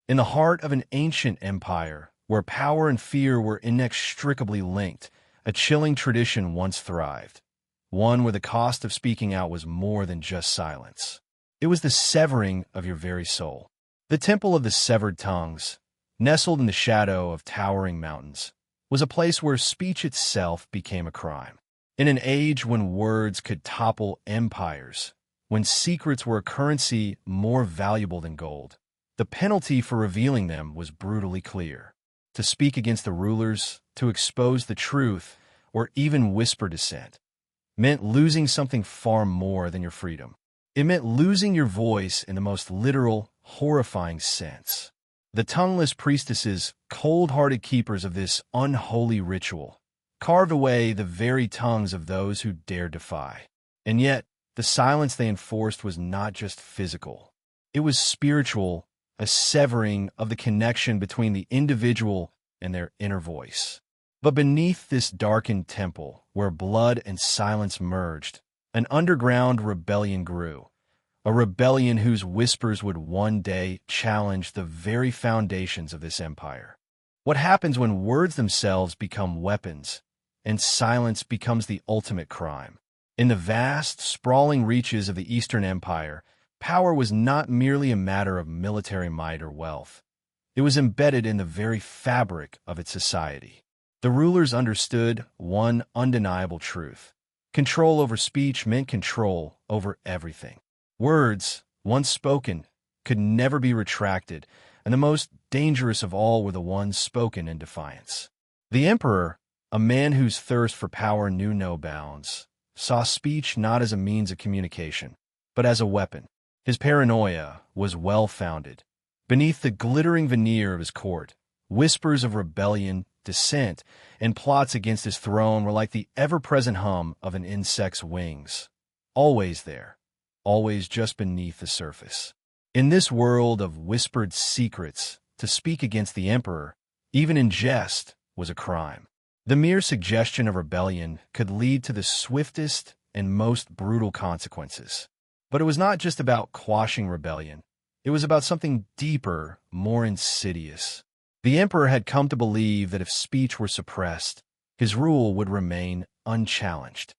In the heart of an ancient empire, where power and fear were inextricably linked, a chilling tradition once thrived, one where the cost of speaking out was more than just silence. It was the severing of your very soul. The Temple of the Severed Tongues, nestled in the shadow of towering mountains, was a place where speech itself became a crime. In an age when words could topple empires, when secrets were a currency more valuable than gold, the penalty for revealing them was brutally clear. To speak against the rulers, to expose the truth, or even whisper dissent, meant losing something far more than your freedom. It meant losing your voice in the most literal, horrifying sense. The tongueless priestesses, cold-hearted keepers of this unholy ritual, carved away the very tongues of those who dared defy. And yet, the silence they enforced was not just physical. It was spiritual, a severing of the connection between the individual and their inner voice. But beneath this darkened temple, where blood and silence merged, an underground rebellion grew, a rebellion whose whispers would one day challenge the very foundations of this empire. What happens when words themselves become weapons and silence becomes the ultimate crime? In the vast, sprawling reaches of the Eastern Empire, power was not merely a matter of military might or wealth. It was embedded in the very fabric of its society. The rulers understood one undeniable truth. Control over speech meant control over everything. Words, once spoken, could never be retracted, and the most dangerous of all were the ones spoken in defiance. The emperor, a man whose thirst for power knew no bounds, saw speech not as a means of communication, but as a weapon. His paranoia was well-founded. Beneath the glittering veneer of his court, whispers of rebellion, dissent, and plots against his throne were like the ever-present hum of an insect's wings, always there, always just beneath the surface. In this world of whispered secrets, to speak against the emperor, even in jest, was a crime. The mere suggestion of rebellion could lead to the swiftest and most brutal consequences. But it was not just about quashing rebellion. It was about something deeper, more insidious. The emperor had come to believe that if speech were suppressed, his rule would remain unchallenged.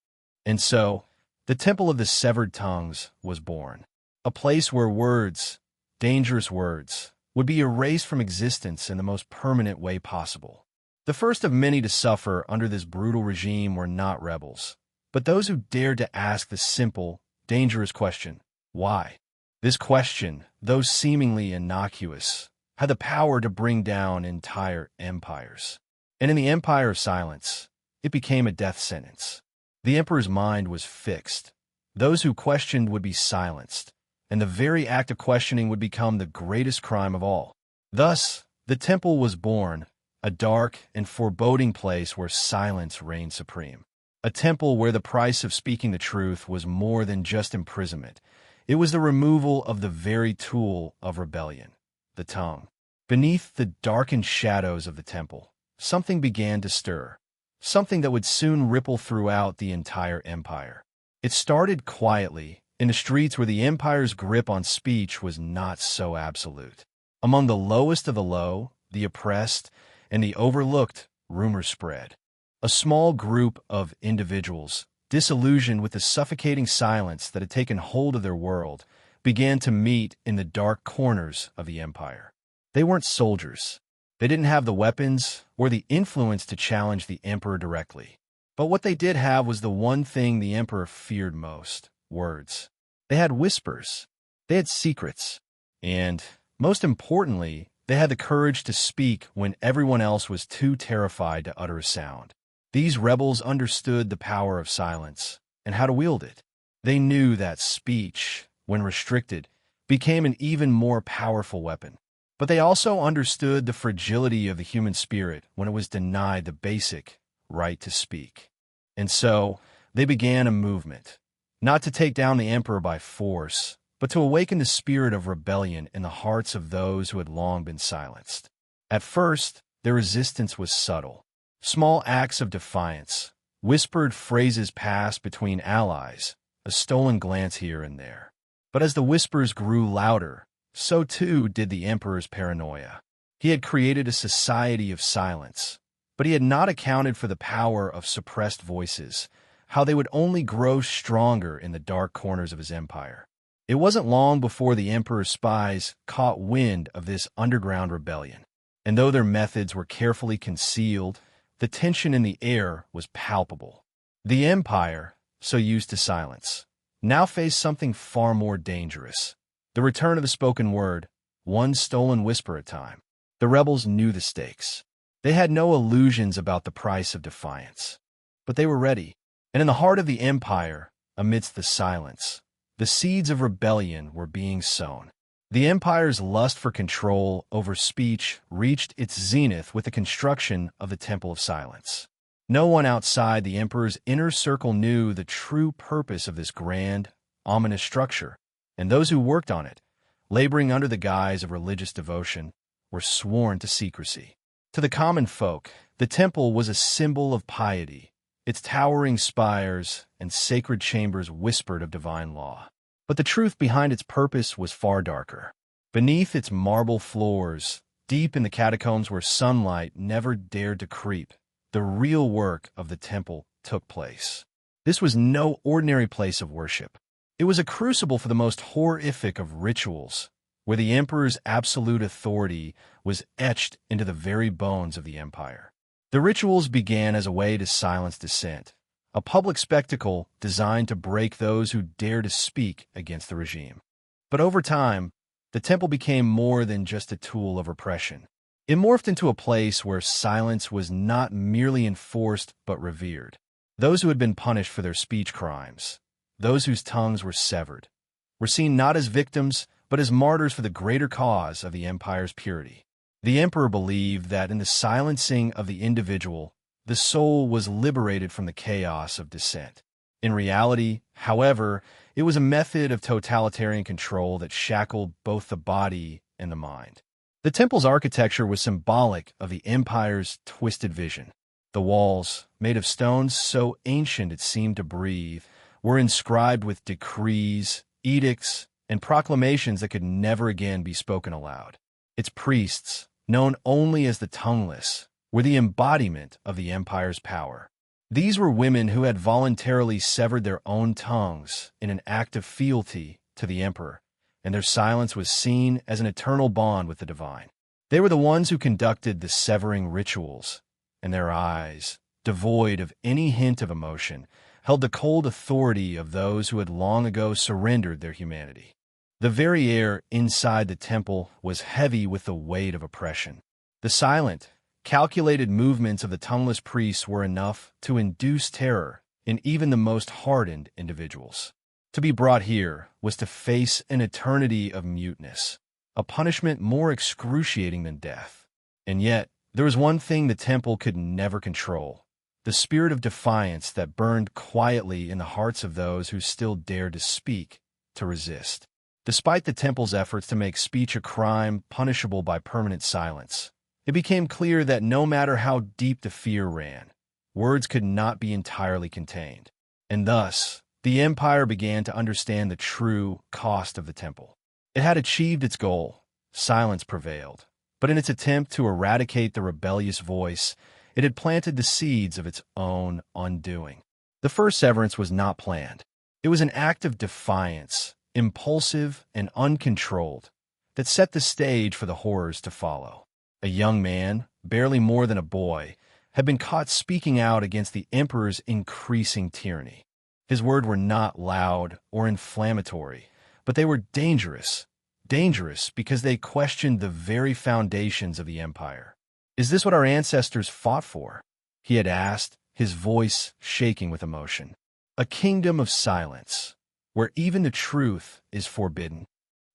And so, the Temple of the Severed Tongues was born, a place where words, dangerous words, would be erased from existence in the most permanent way possible. The first of many to suffer under this brutal regime were not rebels, but those who dared to ask the simple, dangerous question, why? This question, though seemingly innocuous, had the power to bring down entire empires. And in the empire of silence, it became a death sentence. The emperor's mind was fixed. Those who questioned would be silenced, and the very act of questioning would become the greatest crime of all. Thus, the temple was born, a dark and foreboding place where silence reigned supreme. A temple where the price of speaking the truth was more than just imprisonment. It was the removal of the very tool of rebellion, the tongue. Beneath the darkened shadows of the temple, something began to stir, something that would soon ripple throughout the entire empire. It started quietly, in the streets where the empire's grip on speech was not so absolute. Among the lowest of the low, the oppressed, and the overlooked, rumors spread. A small group of individuals, disillusioned with the suffocating silence that had taken hold of their world, began to meet in the dark corners of the empire. They weren't soldiers. They didn't have the weapons or the influence to challenge the emperor directly. But what they did have was the one thing the emperor feared most: words. They had whispers. They had secrets. And, most importantly, they had the courage to speak when everyone else was too terrified to utter a sound. These rebels understood the power of silence and how to wield it. They knew that speech, when restricted, became an even more powerful weapon. But they also understood the fragility of the human spirit when it was denied the basic right to speak. And so, they began a movement, not to take down the emperor by force, but to awaken the spirit of rebellion in the hearts of those who had long been silenced. At first, their resistance was subtle. Small acts of defiance, whispered phrases passed between allies, a stolen glance here and there. But as the whispers grew louder, so too did the emperor's paranoia. He had created a society of silence, but he had not accounted for the power of suppressed voices, how they would only grow stronger in the dark corners of his empire. It wasn't long before the emperor's spies caught wind of this underground rebellion, and though their methods were carefully concealed, the tension in the air was palpable. The empire, so used to silence, now faced something far more dangerous: the return of the spoken word, one stolen whisper at a time. The rebels knew the stakes. They had no illusions about the price of defiance. But they were ready, and in the heart of the empire, amidst the silence, the seeds of rebellion were being sown. The empire's lust for control over speech reached its zenith with the construction of the Temple of Silence. No one outside the emperor's inner circle knew the true purpose of this grand, ominous structure, and those who worked on it, laboring under the guise of religious devotion, were sworn to secrecy. To the common folk, the temple was a symbol of piety. Its towering spires and sacred chambers whispered of divine law. But the truth behind its purpose was far darker. Beneath its marble floors, deep in the catacombs where sunlight never dared to creep, the real work of the temple took place. This was no ordinary place of worship. It was a crucible for the most horrific of rituals, where the emperor's absolute authority was etched into the very bones of the empire. The rituals began as a way to silence dissent, a public spectacle designed to break those who dare to speak against the regime. But over time, the temple became more than just a tool of repression. It morphed into a place where silence was not merely enforced but revered. Those who had been punished for their speech crimes, those whose tongues were severed, were seen not as victims but as martyrs for the greater cause of the empire's purity. The emperor believed that in the silencing of the individual, the soul was liberated from the chaos of dissent. In reality, however, it was a method of totalitarian control that shackled both the body and the mind. The temple's architecture was symbolic of the empire's twisted vision. The walls, made of stones so ancient it seemed to breathe, were inscribed with decrees, edicts, and proclamations that could never again be spoken aloud. Its priests, known only as the tongueless, were the embodiment of the empire's power. These were women who had voluntarily severed their own tongues in an act of fealty to the emperor, and their silence was seen as an eternal bond with the divine. They were the ones who conducted the severing rituals, and their eyes, devoid of any hint of emotion, held the cold authority of those who had long ago surrendered their humanity. The very air inside the temple was heavy with the weight of oppression. The silent, calculated movements of the tongueless priests were enough to induce terror in even the most hardened individuals. To be brought here was to face an eternity of muteness, a punishment more excruciating than death. And yet, there was one thing the temple could never control: the spirit of defiance that burned quietly in the hearts of those who still dared to speak, to resist. Despite the temple's efforts to make speech a crime punishable by permanent silence, it became clear that no matter how deep the fear ran, words could not be entirely contained. And thus, the empire began to understand the true cost of the temple. It had achieved its goal. Silence prevailed. But in its attempt to eradicate the rebellious voice, it had planted the seeds of its own undoing. The first severance was not planned. It was an act of defiance, impulsive and uncontrolled, that set the stage for the horrors to follow. A young man, barely more than a boy, had been caught speaking out against the emperor's increasing tyranny. His words were not loud or inflammatory, but they were dangerous because they questioned the very foundations of the empire. "Is this what our ancestors fought for?" he had asked, his voice shaking with emotion. "A kingdom of silence, where even the truth is forbidden."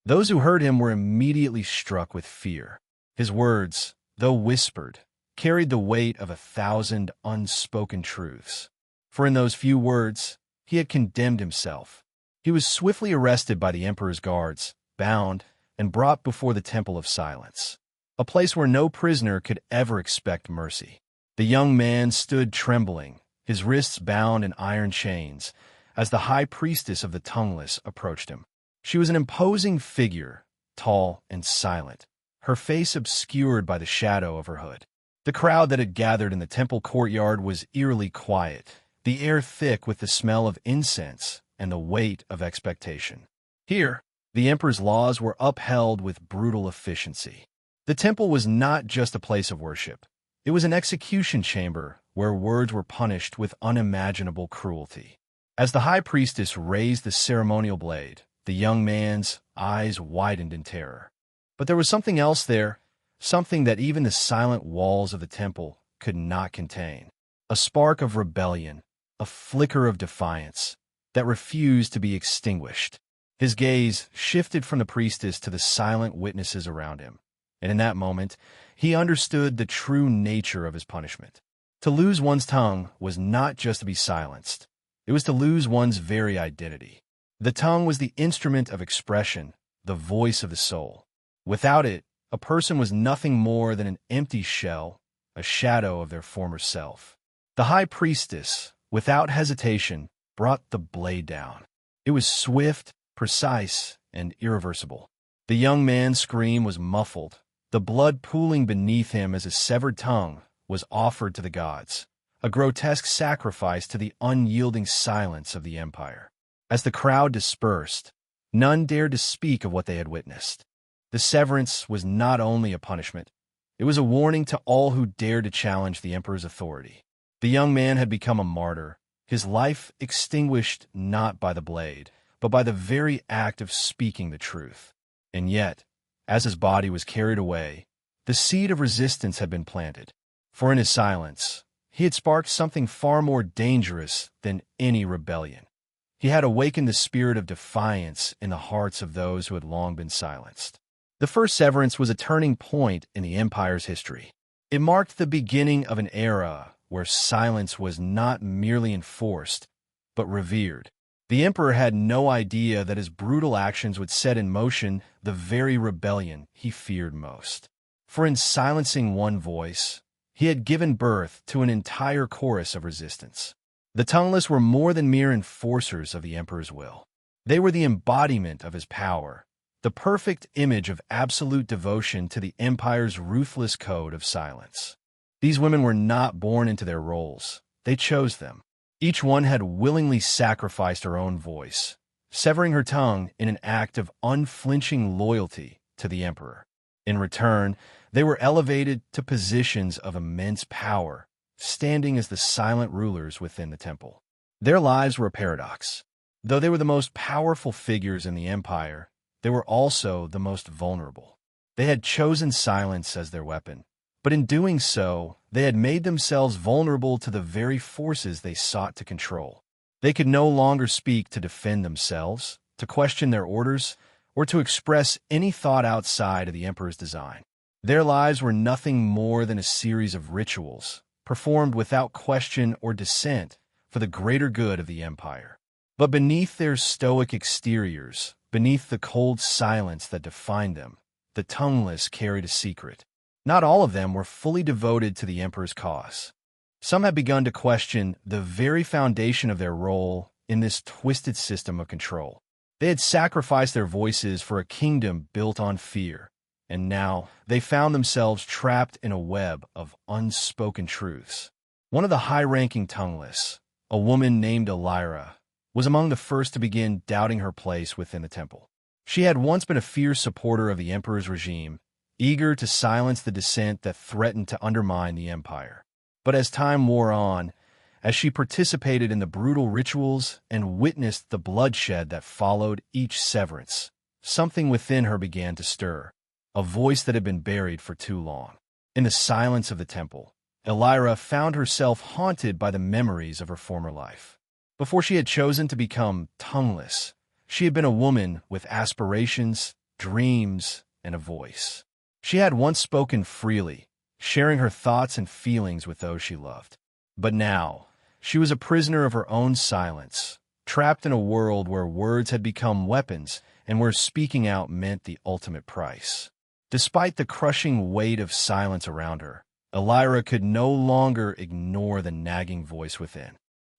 Those who heard him were immediately struck with fear. His words, though whispered, carried the weight of 1,000 unspoken truths. For in those few words, he had condemned himself. He was swiftly arrested by the emperor's guards, bound, and brought before the Temple of Silence, a place where no prisoner could ever expect mercy. The young man stood trembling, his wrists bound in iron chains, as the high priestess of the tongueless approached him. She was an imposing figure, tall and silent, her face obscured by the shadow of her hood. The crowd that had gathered in the temple courtyard was eerily quiet, the air thick with the smell of incense and the weight of expectation. Here, the emperor's laws were upheld with brutal efficiency. The temple was not just a place of worship. It was an execution chamber where words were punished with unimaginable cruelty. As the high priestess raised the ceremonial blade, the young man's eyes widened in terror. But there was something else there, something that even the silent walls of the temple could not contain. A spark of rebellion, a flicker of defiance that refused to be extinguished. His gaze shifted from the priestess to the silent witnesses around him, and in that moment, he understood the true nature of his punishment. To lose one's tongue was not just to be silenced. It was to lose one's very identity. The tongue was the instrument of expression, the voice of the soul. Without it, a person was nothing more than an empty shell, a shadow of their former self. The high priestess, without hesitation, brought the blade down. It was swift, precise, and irreversible. The young man's scream was muffled, the blood pooling beneath him as his severed tongue was offered to the gods, a grotesque sacrifice to the unyielding silence of the empire. As the crowd dispersed, none dared to speak of what they had witnessed. The severance was not only a punishment, it was a warning to all who dared to challenge the emperor's authority. The young man had become a martyr, his life extinguished not by the blade, but by the very act of speaking the truth. And yet, as his body was carried away, the seed of resistance had been planted. For in his silence, he had sparked something far more dangerous than any rebellion. He had awakened the spirit of defiance in the hearts of those who had long been silenced. The first severance was a turning point in the empire's history. It marked the beginning of an era where silence was not merely enforced, but revered. The emperor had no idea that his brutal actions would set in motion the very rebellion he feared most. For in silencing one voice, he had given birth to an entire chorus of resistance. The tongueless were more than mere enforcers of the emperor's will. They were the embodiment of his power, the perfect image of absolute devotion to the empire's ruthless code of silence. These women were not born into their roles. They chose them. Each one had willingly sacrificed her own voice, severing her tongue in an act of unflinching loyalty to the emperor. In return, they were elevated to positions of immense power, standing as the silent rulers within the temple. Their lives were a paradox. Though they were the most powerful figures in the empire, they were also the most vulnerable. They had chosen silence as their weapon, but in doing so, they had made themselves vulnerable to the very forces they sought to control. They could no longer speak to defend themselves, to question their orders, or to express any thought outside of the emperor's design. Their lives were nothing more than a series of rituals, performed without question or dissent for the greater good of the empire. But beneath their stoic exteriors, beneath the cold silence that defined them, the tongueless carried a secret. Not all of them were fully devoted to the emperor's cause. Some had begun to question the very foundation of their role in this twisted system of control. They had sacrificed their voices for a kingdom built on fear, and now they found themselves trapped in a web of unspoken truths. One of the high-ranking tongueless, a woman named Elira, was among the first to begin doubting her place within the temple. She had once been a fierce supporter of the emperor's regime, eager to silence the dissent that threatened to undermine the empire. But as time wore on, as she participated in the brutal rituals and witnessed the bloodshed that followed each severance, something within her began to stir, a voice that had been buried for too long. In the silence of the temple, Elira found herself haunted by the memories of her former life. Before she had chosen to become tongueless, she had been a woman with aspirations, dreams, and a voice. She had once spoken freely, sharing her thoughts and feelings with those she loved. But now, she was a prisoner of her own silence, trapped in a world where words had become weapons and where speaking out meant the ultimate price. Despite the crushing weight of silence around her, Elira could no longer ignore the nagging voice within.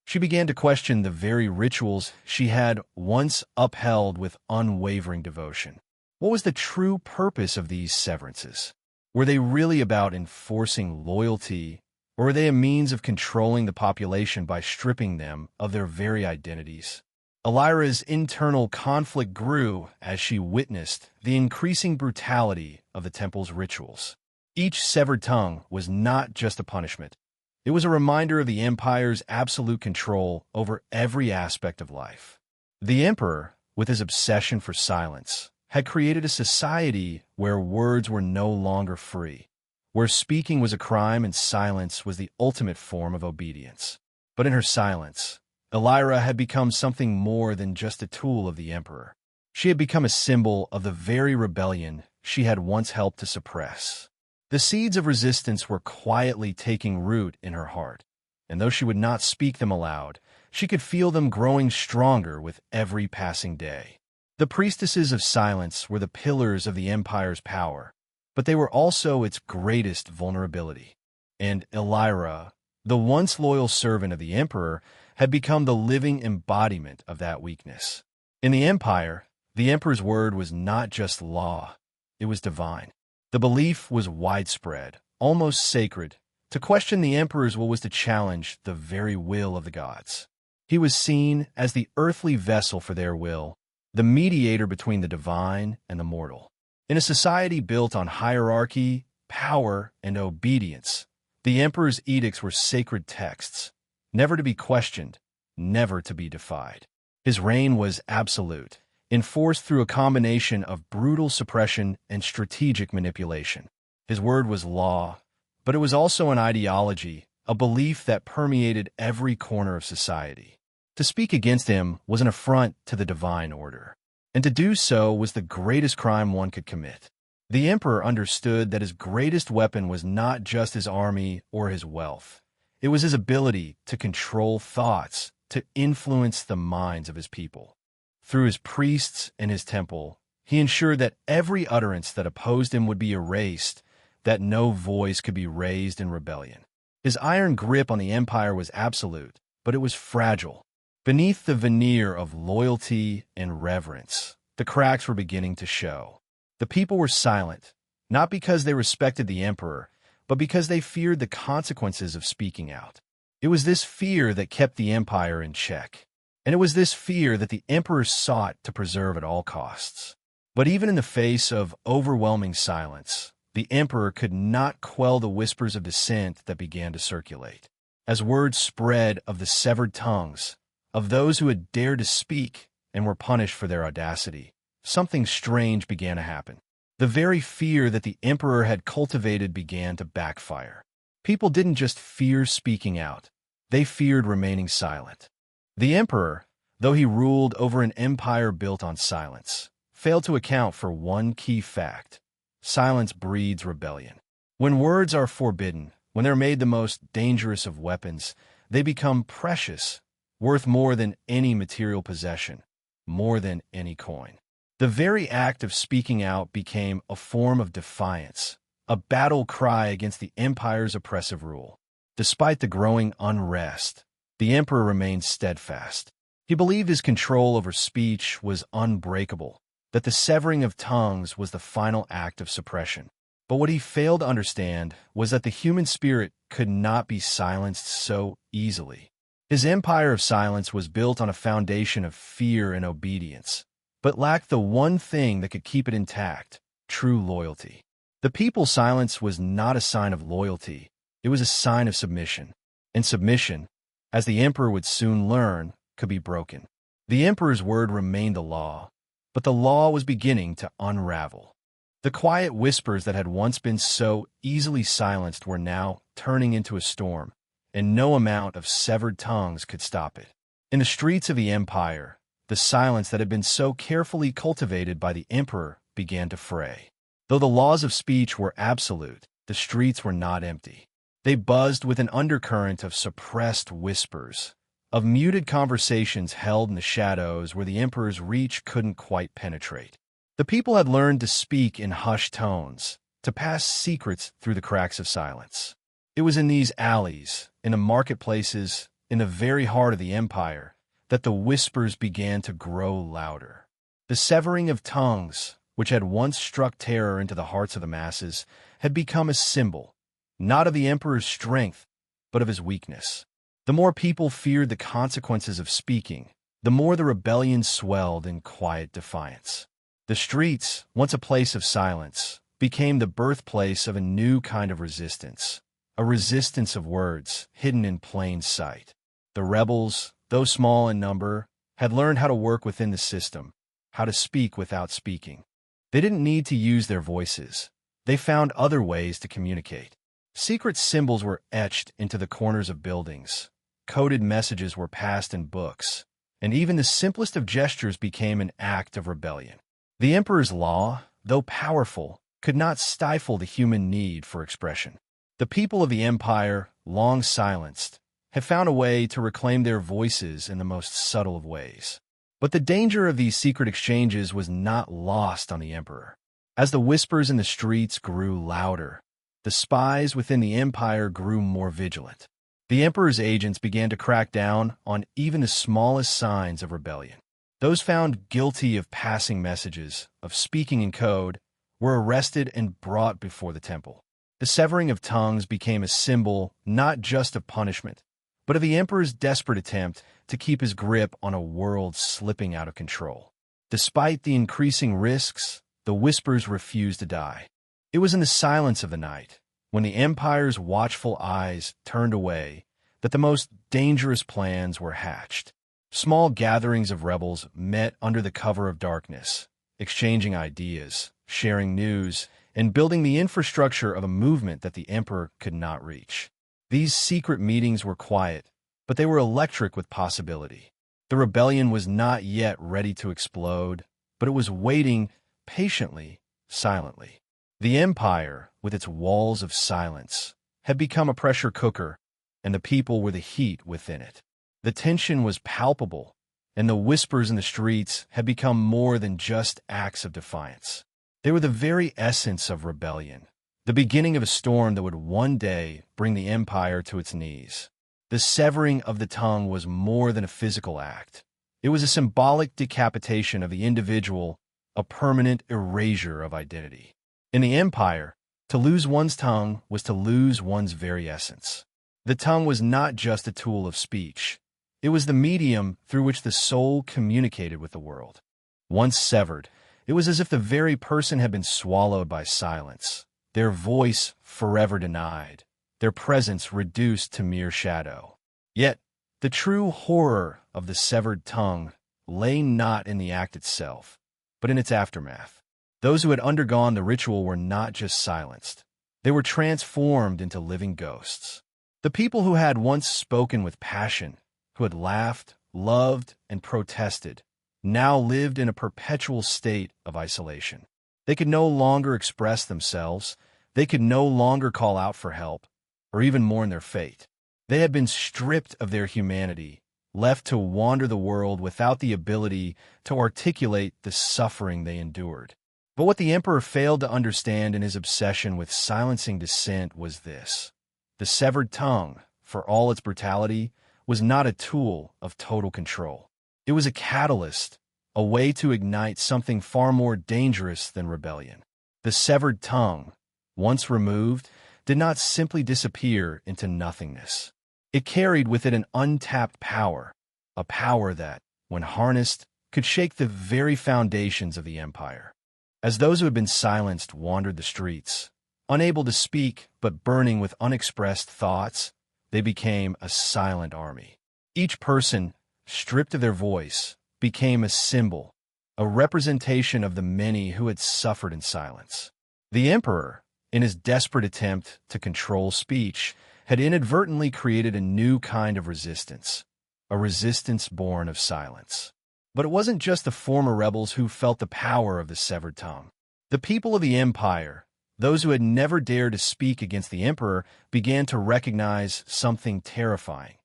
She began to question the very rituals she had once upheld with unwavering devotion. What was the true purpose of these severances? Were they really about enforcing loyalty, or were they a means of controlling the population by stripping them of their very identities? Elira's internal conflict grew as she witnessed the increasing brutality of the temple's rituals. Each severed tongue was not just a punishment. It was a reminder of the empire's absolute control over every aspect of life. The emperor, with his obsession for silence, had created a society where words were no longer free, where speaking was a crime and silence was the ultimate form of obedience. But in her silence, Elira had become something more than just a tool of the emperor. She had become a symbol of the very rebellion she had once helped to suppress. The seeds of resistance were quietly taking root in her heart, and though she would not speak them aloud, she could feel them growing stronger with every passing day. The priestesses of silence were the pillars of the empire's power, but they were also its greatest vulnerability. And Elira, the once loyal servant of the emperor, had become the living embodiment of that weakness. In the empire, the emperor's word was not just law, it was divine. The belief was widespread, almost sacred. To question the emperor's will was to challenge the very will of the gods. He was seen as the earthly vessel for their will, the mediator between the divine and the mortal. In a society built on hierarchy, power, and obedience, the emperor's edicts were sacred texts, never to be questioned, never to be defied. His reign was absolute, enforced through a combination of brutal suppression and strategic manipulation. His word was law, but it was also an ideology, a belief that permeated every corner of society. To speak against him was an affront to the divine order, and to do so was the greatest crime one could commit. The emperor understood that his greatest weapon was not just his army or his wealth. It was his ability to control thoughts, to influence the minds of his people. Through his priests and his temple, he ensured that every utterance that opposed him would be erased, that no voice could be raised in rebellion. His iron grip on the empire was absolute, but it was fragile. Beneath the veneer of loyalty and reverence, the cracks were beginning to show. The people were silent, not because they respected the emperor, but because they feared the consequences of speaking out. It was this fear that kept the empire in check, and it was this fear that the emperor sought to preserve at all costs. But even in the face of overwhelming silence, the emperor could not quell the whispers of dissent that began to circulate. As word spread of the severed tongues, of those who had dared to speak and were punished for their audacity, something strange began to happen. The very fear that the emperor had cultivated began to backfire. People didn't just fear speaking out, they feared remaining silent. The emperor, though he ruled over an empire built on silence, failed to account for one key fact: silence breeds rebellion. When words are forbidden, when they're made the most dangerous of weapons, they become precious, worth more than any material possession, more than any coin. The very act of speaking out became a form of defiance, a battle cry against the empire's oppressive rule. Despite the growing unrest, the emperor remained steadfast. He believed his control over speech was unbreakable, that the severing of tongues was the final act of suppression. But what he failed to understand was that the human spirit could not be silenced so easily. His empire of silence was built on a foundation of fear and obedience, but lacked the one thing that could keep it intact: true loyalty. The people's silence was not a sign of loyalty, it was a sign of submission. And submission, as the emperor would soon learn, could be broken. The emperor's word remained the law, but the law was beginning to unravel. The quiet whispers that had once been so easily silenced were now turning into a storm, and no amount of severed tongues could stop it. In the streets of the empire, the silence that had been so carefully cultivated by the emperor began to fray. Though the laws of speech were absolute, the streets were not empty. They buzzed with an undercurrent of suppressed whispers, of muted conversations held in the shadows where the emperor's reach couldn't quite penetrate. The people had learned to speak in hushed tones, to pass secrets through the cracks of silence. It was in these alleys, in the marketplaces, in the very heart of the empire, that the whispers began to grow louder. The severing of tongues, which had once struck terror into the hearts of the masses, had become a symbol, not of the emperor's strength, but of his weakness. The more people feared the consequences of speaking, the more the rebellion swelled in quiet defiance. The streets, once a place of silence, became the birthplace of a new kind of resistance, a resistance of words hidden in plain sight. The rebels, though small in number, had learned how to work within the system, how to speak without speaking. They didn't need to use their voices. They found other ways to communicate. Secret symbols were etched into the corners of buildings. Coded messages were passed in books, and even the simplest of gestures became an act of rebellion. The emperor's law, though powerful, could not stifle the human need for expression. The people of the empire, long silenced, had found a way to reclaim their voices in the most subtle of ways. But the danger of these secret exchanges was not lost on the emperor. As the whispers in the streets grew louder, the spies within the empire grew more vigilant. The emperor's agents began to crack down on even the smallest signs of rebellion. Those found guilty of passing messages, of speaking in code, were arrested and brought before the temple. The severing of tongues became a symbol not just of punishment, but of the emperor's desperate attempt to keep his grip on a world slipping out of control. Despite the increasing risks, the whispers refused to die. It was in the silence of the night, when the empire's watchful eyes turned away, that the most dangerous plans were hatched. Small gatherings of rebels met under the cover of darkness, exchanging ideas, sharing news, and building the infrastructure of a movement that the emperor could not reach. These secret meetings were quiet, but they were electric with possibility. The rebellion was not yet ready to explode, but it was waiting patiently, silently. The empire, with its walls of silence, had become a pressure cooker, and the people were the heat within it. The tension was palpable, and the whispers in the streets had become more than just acts of defiance. They were the very essence of rebellion, the beginning of a storm that would one day bring the empire to its knees. The severing of the tongue was more than a physical act. It was a symbolic decapitation of the individual, a permanent erasure of identity. In the empire, to lose one's tongue was to lose one's very essence. The tongue was not just a tool of speech. It was the medium through which the soul communicated with the world. Once severed, it was as if the very person had been swallowed by silence, their voice forever denied, their presence reduced to mere shadow. Yet, the true horror of the severed tongue lay not in the act itself, but in its aftermath. Those who had undergone the ritual were not just silenced. They were transformed into living ghosts. The people who had once spoken with passion, who had laughed, loved, and protested, now lived in a perpetual state of isolation. They could no longer express themselves. They could no longer call out for help, or even mourn their fate. They had been stripped of their humanity, left to wander the world without the ability to articulate the suffering they endured. But what the emperor failed to understand in his obsession with silencing dissent was this. The severed tongue, for all its brutality, was not a tool of total control. It was a catalyst, a way to ignite something far more dangerous than rebellion. The severed tongue, once removed, did not simply disappear into nothingness. It carried with it an untapped power, a power that, when harnessed, could shake the very foundations of the empire. As those who had been silenced wandered the streets, unable to speak but burning with unexpressed thoughts, they became a silent army. Each person, stripped of their voice, became a symbol, a representation of the many who had suffered in silence. The emperor, in his desperate attempt to control speech, had inadvertently created a new kind of resistance, a resistance born of silence. But it wasn't just the former rebels who felt the power of the severed tongue. The people of the empire, those who had never dared to speak against the emperor, began to recognize something terrifying.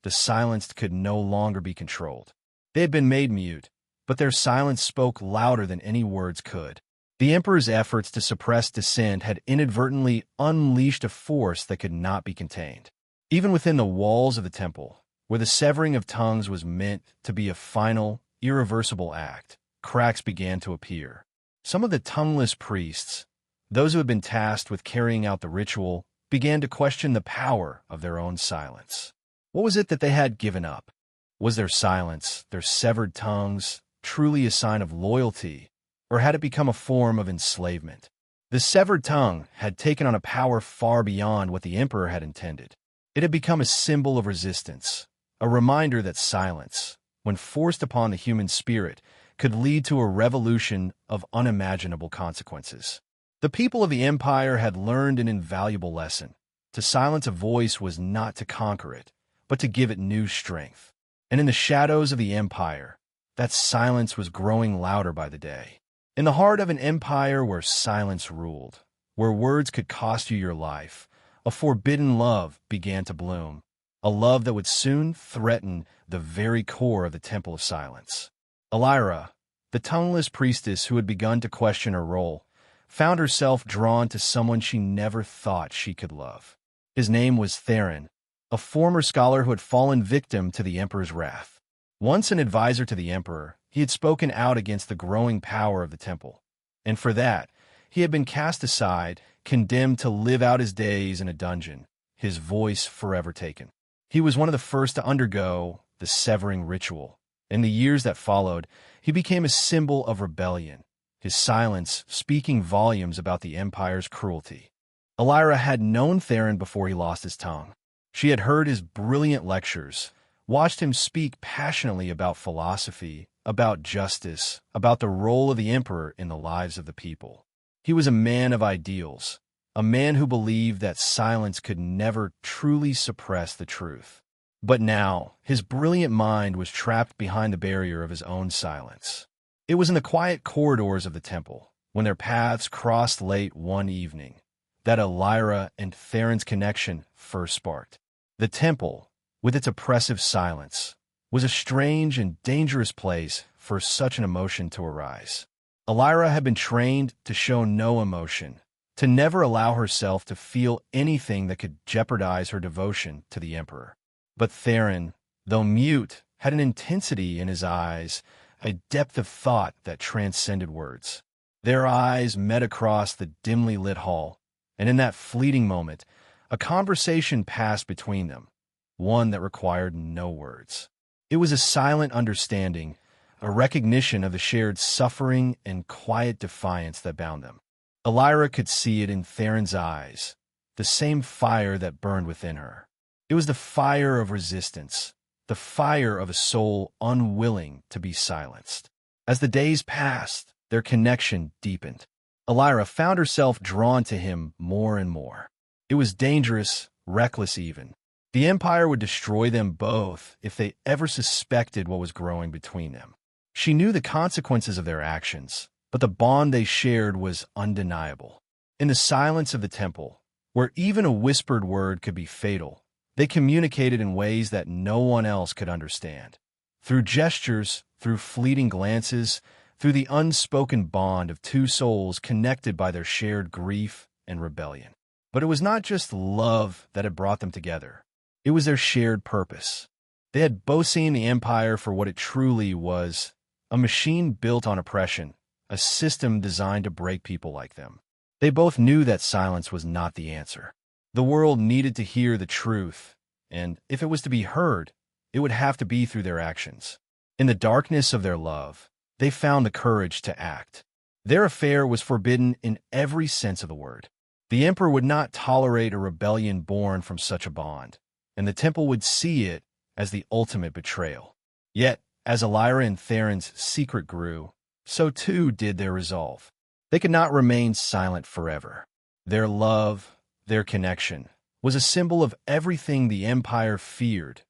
The silenced could no longer be controlled. They had been made mute, but their silence spoke louder than any words could. The emperor's efforts to suppress dissent had inadvertently unleashed a force that could not be contained. Even within the walls of the temple, where the severing of tongues was meant to be a final, irreversible act, cracks began to appear. Some of the tongueless priests, those who had been tasked with carrying out the ritual, began to question the power of their own silence. What was it that they had given up? Was their silence, their severed tongues, truly a sign of loyalty, or had it become a form of enslavement? The severed tongue had taken on a power far beyond what the emperor had intended. It had become a symbol of resistance, a reminder that silence, when forced upon the human spirit, could lead to a revolution of unimaginable consequences. The people of the empire had learned an invaluable lesson. To silence a voice was not to conquer it, but to give it new strength. And in the shadows of the empire, that silence was growing louder by the day. In the heart of an empire where silence ruled, where words could cost you your life, a forbidden love began to bloom, a love that would soon threaten the very core of the Temple of Silence. Elira, the tongueless priestess who had begun to question her role, found herself drawn to someone she never thought she could love. His name was Theron, a former scholar who had fallen victim to the emperor's wrath. Once an advisor to the emperor, he had spoken out against the growing power of the temple, and for that, he had been cast aside, condemned to live out his days in a dungeon, his voice forever taken. He was one of the first to undergo the severing ritual. In the years that followed, he became a symbol of rebellion, his silence speaking volumes about the empire's cruelty. Elira had known Theron before he lost his tongue. She had heard his brilliant lectures, watched him speak passionately about philosophy, about justice, about the role of the emperor in the lives of the people. He was a man of ideals, a man who believed that silence could never truly suppress the truth. But now, his brilliant mind was trapped behind the barrier of his own silence. It was in the quiet corridors of the temple, when their paths crossed late one evening, that Elira and Theron's connection first sparked. The temple, with its oppressive silence, was a strange and dangerous place for such an emotion to arise. Elira had been trained to show no emotion, to never allow herself to feel anything that could jeopardize her devotion to the emperor. But Theron, though mute, had an intensity in his eyes, a depth of thought that transcended words. Their eyes met across the dimly lit hall, and in that fleeting moment, a conversation passed between them, one that required no words. It was a silent understanding, a recognition of the shared suffering and quiet defiance that bound them. Elira could see it in Theron's eyes, the same fire that burned within her. It was the fire of resistance, the fire of a soul unwilling to be silenced. As the days passed, their connection deepened. Elira found herself drawn to him more and more. It was dangerous, reckless even. The empire would destroy them both if they ever suspected what was growing between them. She knew the consequences of their actions, but the bond they shared was undeniable. In the silence of the temple, where even a whispered word could be fatal, they communicated in ways that no one else could understand. Through gestures, through fleeting glances, through the unspoken bond of two souls connected by their shared grief and rebellion. But it was not just love that had brought them together. It was their shared purpose. They had both seen the empire for what it truly was, a machine built on oppression, a system designed to break people like them. They both knew that silence was not the answer. The world needed to hear the truth, and if it was to be heard, it would have to be through their actions. In the darkness of their love, they found the courage to act. Their affair was forbidden in every sense of the word. The emperor would not tolerate a rebellion born from such a bond, and the temple would see it as the ultimate betrayal. Yet, as Elira and Theron's secret grew, so too did their resolve. They could not remain silent forever. Their love, their connection, was a symbol of everything the empire feared.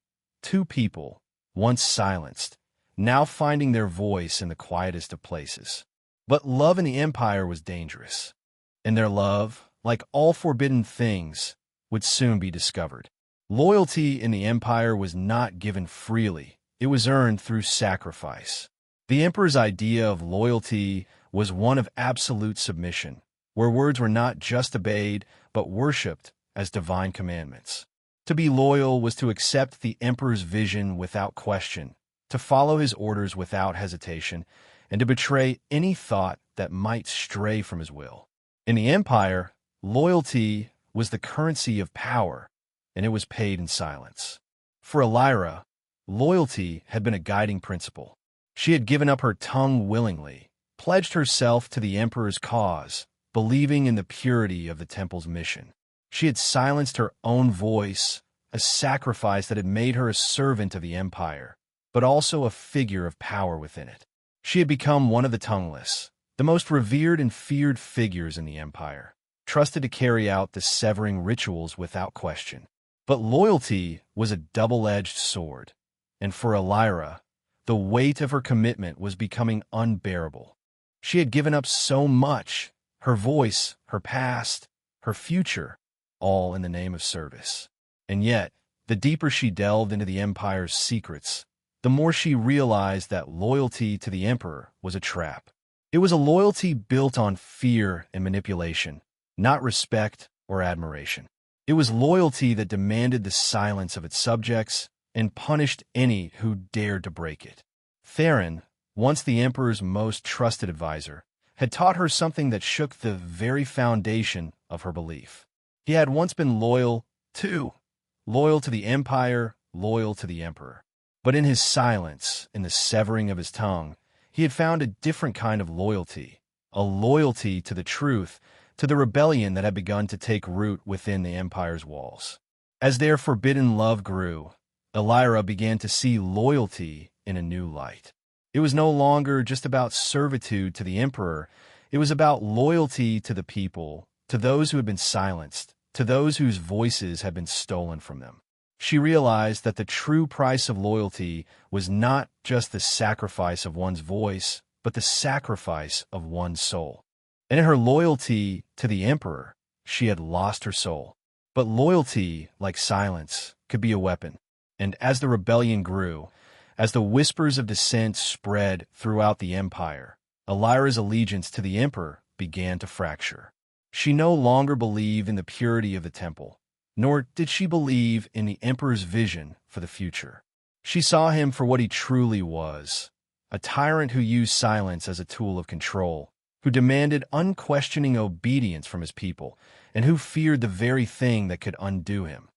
Two people, once silenced, now finding their voice in the quietest of places. But love in the empire was dangerous, and their love, like all forbidden things, would soon be discovered. Loyalty in the empire was not given freely. It was earned through sacrifice. The emperor's idea of loyalty was one of absolute submission, where words were not just obeyed, but worshipped as divine commandments. To be loyal was to accept the emperor's vision without question, to follow his orders without hesitation, and to betray any thought that might stray from his will. In the empire, loyalty was the currency of power, and it was paid in silence. For Elira, loyalty had been a guiding principle. She had given up her tongue willingly, pledged herself to the emperor's cause, believing in the purity of the temple's mission. She had silenced her own voice, a sacrifice that had made her a servant of the empire, but also a figure of power within it. She had become one of the tongueless, the most revered and feared figures in the empire, trusted to carry out the severing rituals without question. But loyalty was a double-edged sword, and for Elira, the weight of her commitment was becoming unbearable. She had given up so much, her voice, her past, her future, all in the name of service. And yet, the deeper she delved into the empire's secrets, the more she realized that loyalty to the emperor was a trap. It was a loyalty built on fear and manipulation, not respect or admiration. It was loyalty that demanded the silence of its subjects and punished any who dared to break it. Theron, once the emperor's most trusted advisor, had taught her something that shook the very foundation of her belief. He had once been loyal to the empire, loyal to the emperor. But in his silence, in the severing of his tongue, he had found a different kind of loyalty, a loyalty to the truth, to the rebellion that had begun to take root within the empire's walls. As their forbidden love grew, Elira began to see loyalty in a new light. It was no longer just about servitude to the emperor. It was about loyalty to the people, to those who had been silenced, to those whose voices had been stolen from them. She realized that the true price of loyalty was not just the sacrifice of one's voice, but the sacrifice of one's soul. And in her loyalty to the emperor, she had lost her soul. But loyalty, like silence, could be a weapon. And as the rebellion grew, as the whispers of dissent spread throughout the empire, Elira's allegiance to the emperor began to fracture. She no longer believed in the purity of the temple, nor did she believe in the emperor's vision for the future. She saw him for what he truly was, a tyrant who used silence as a tool of control, who demanded unquestioning obedience from his people, and who feared the very thing that could undo him,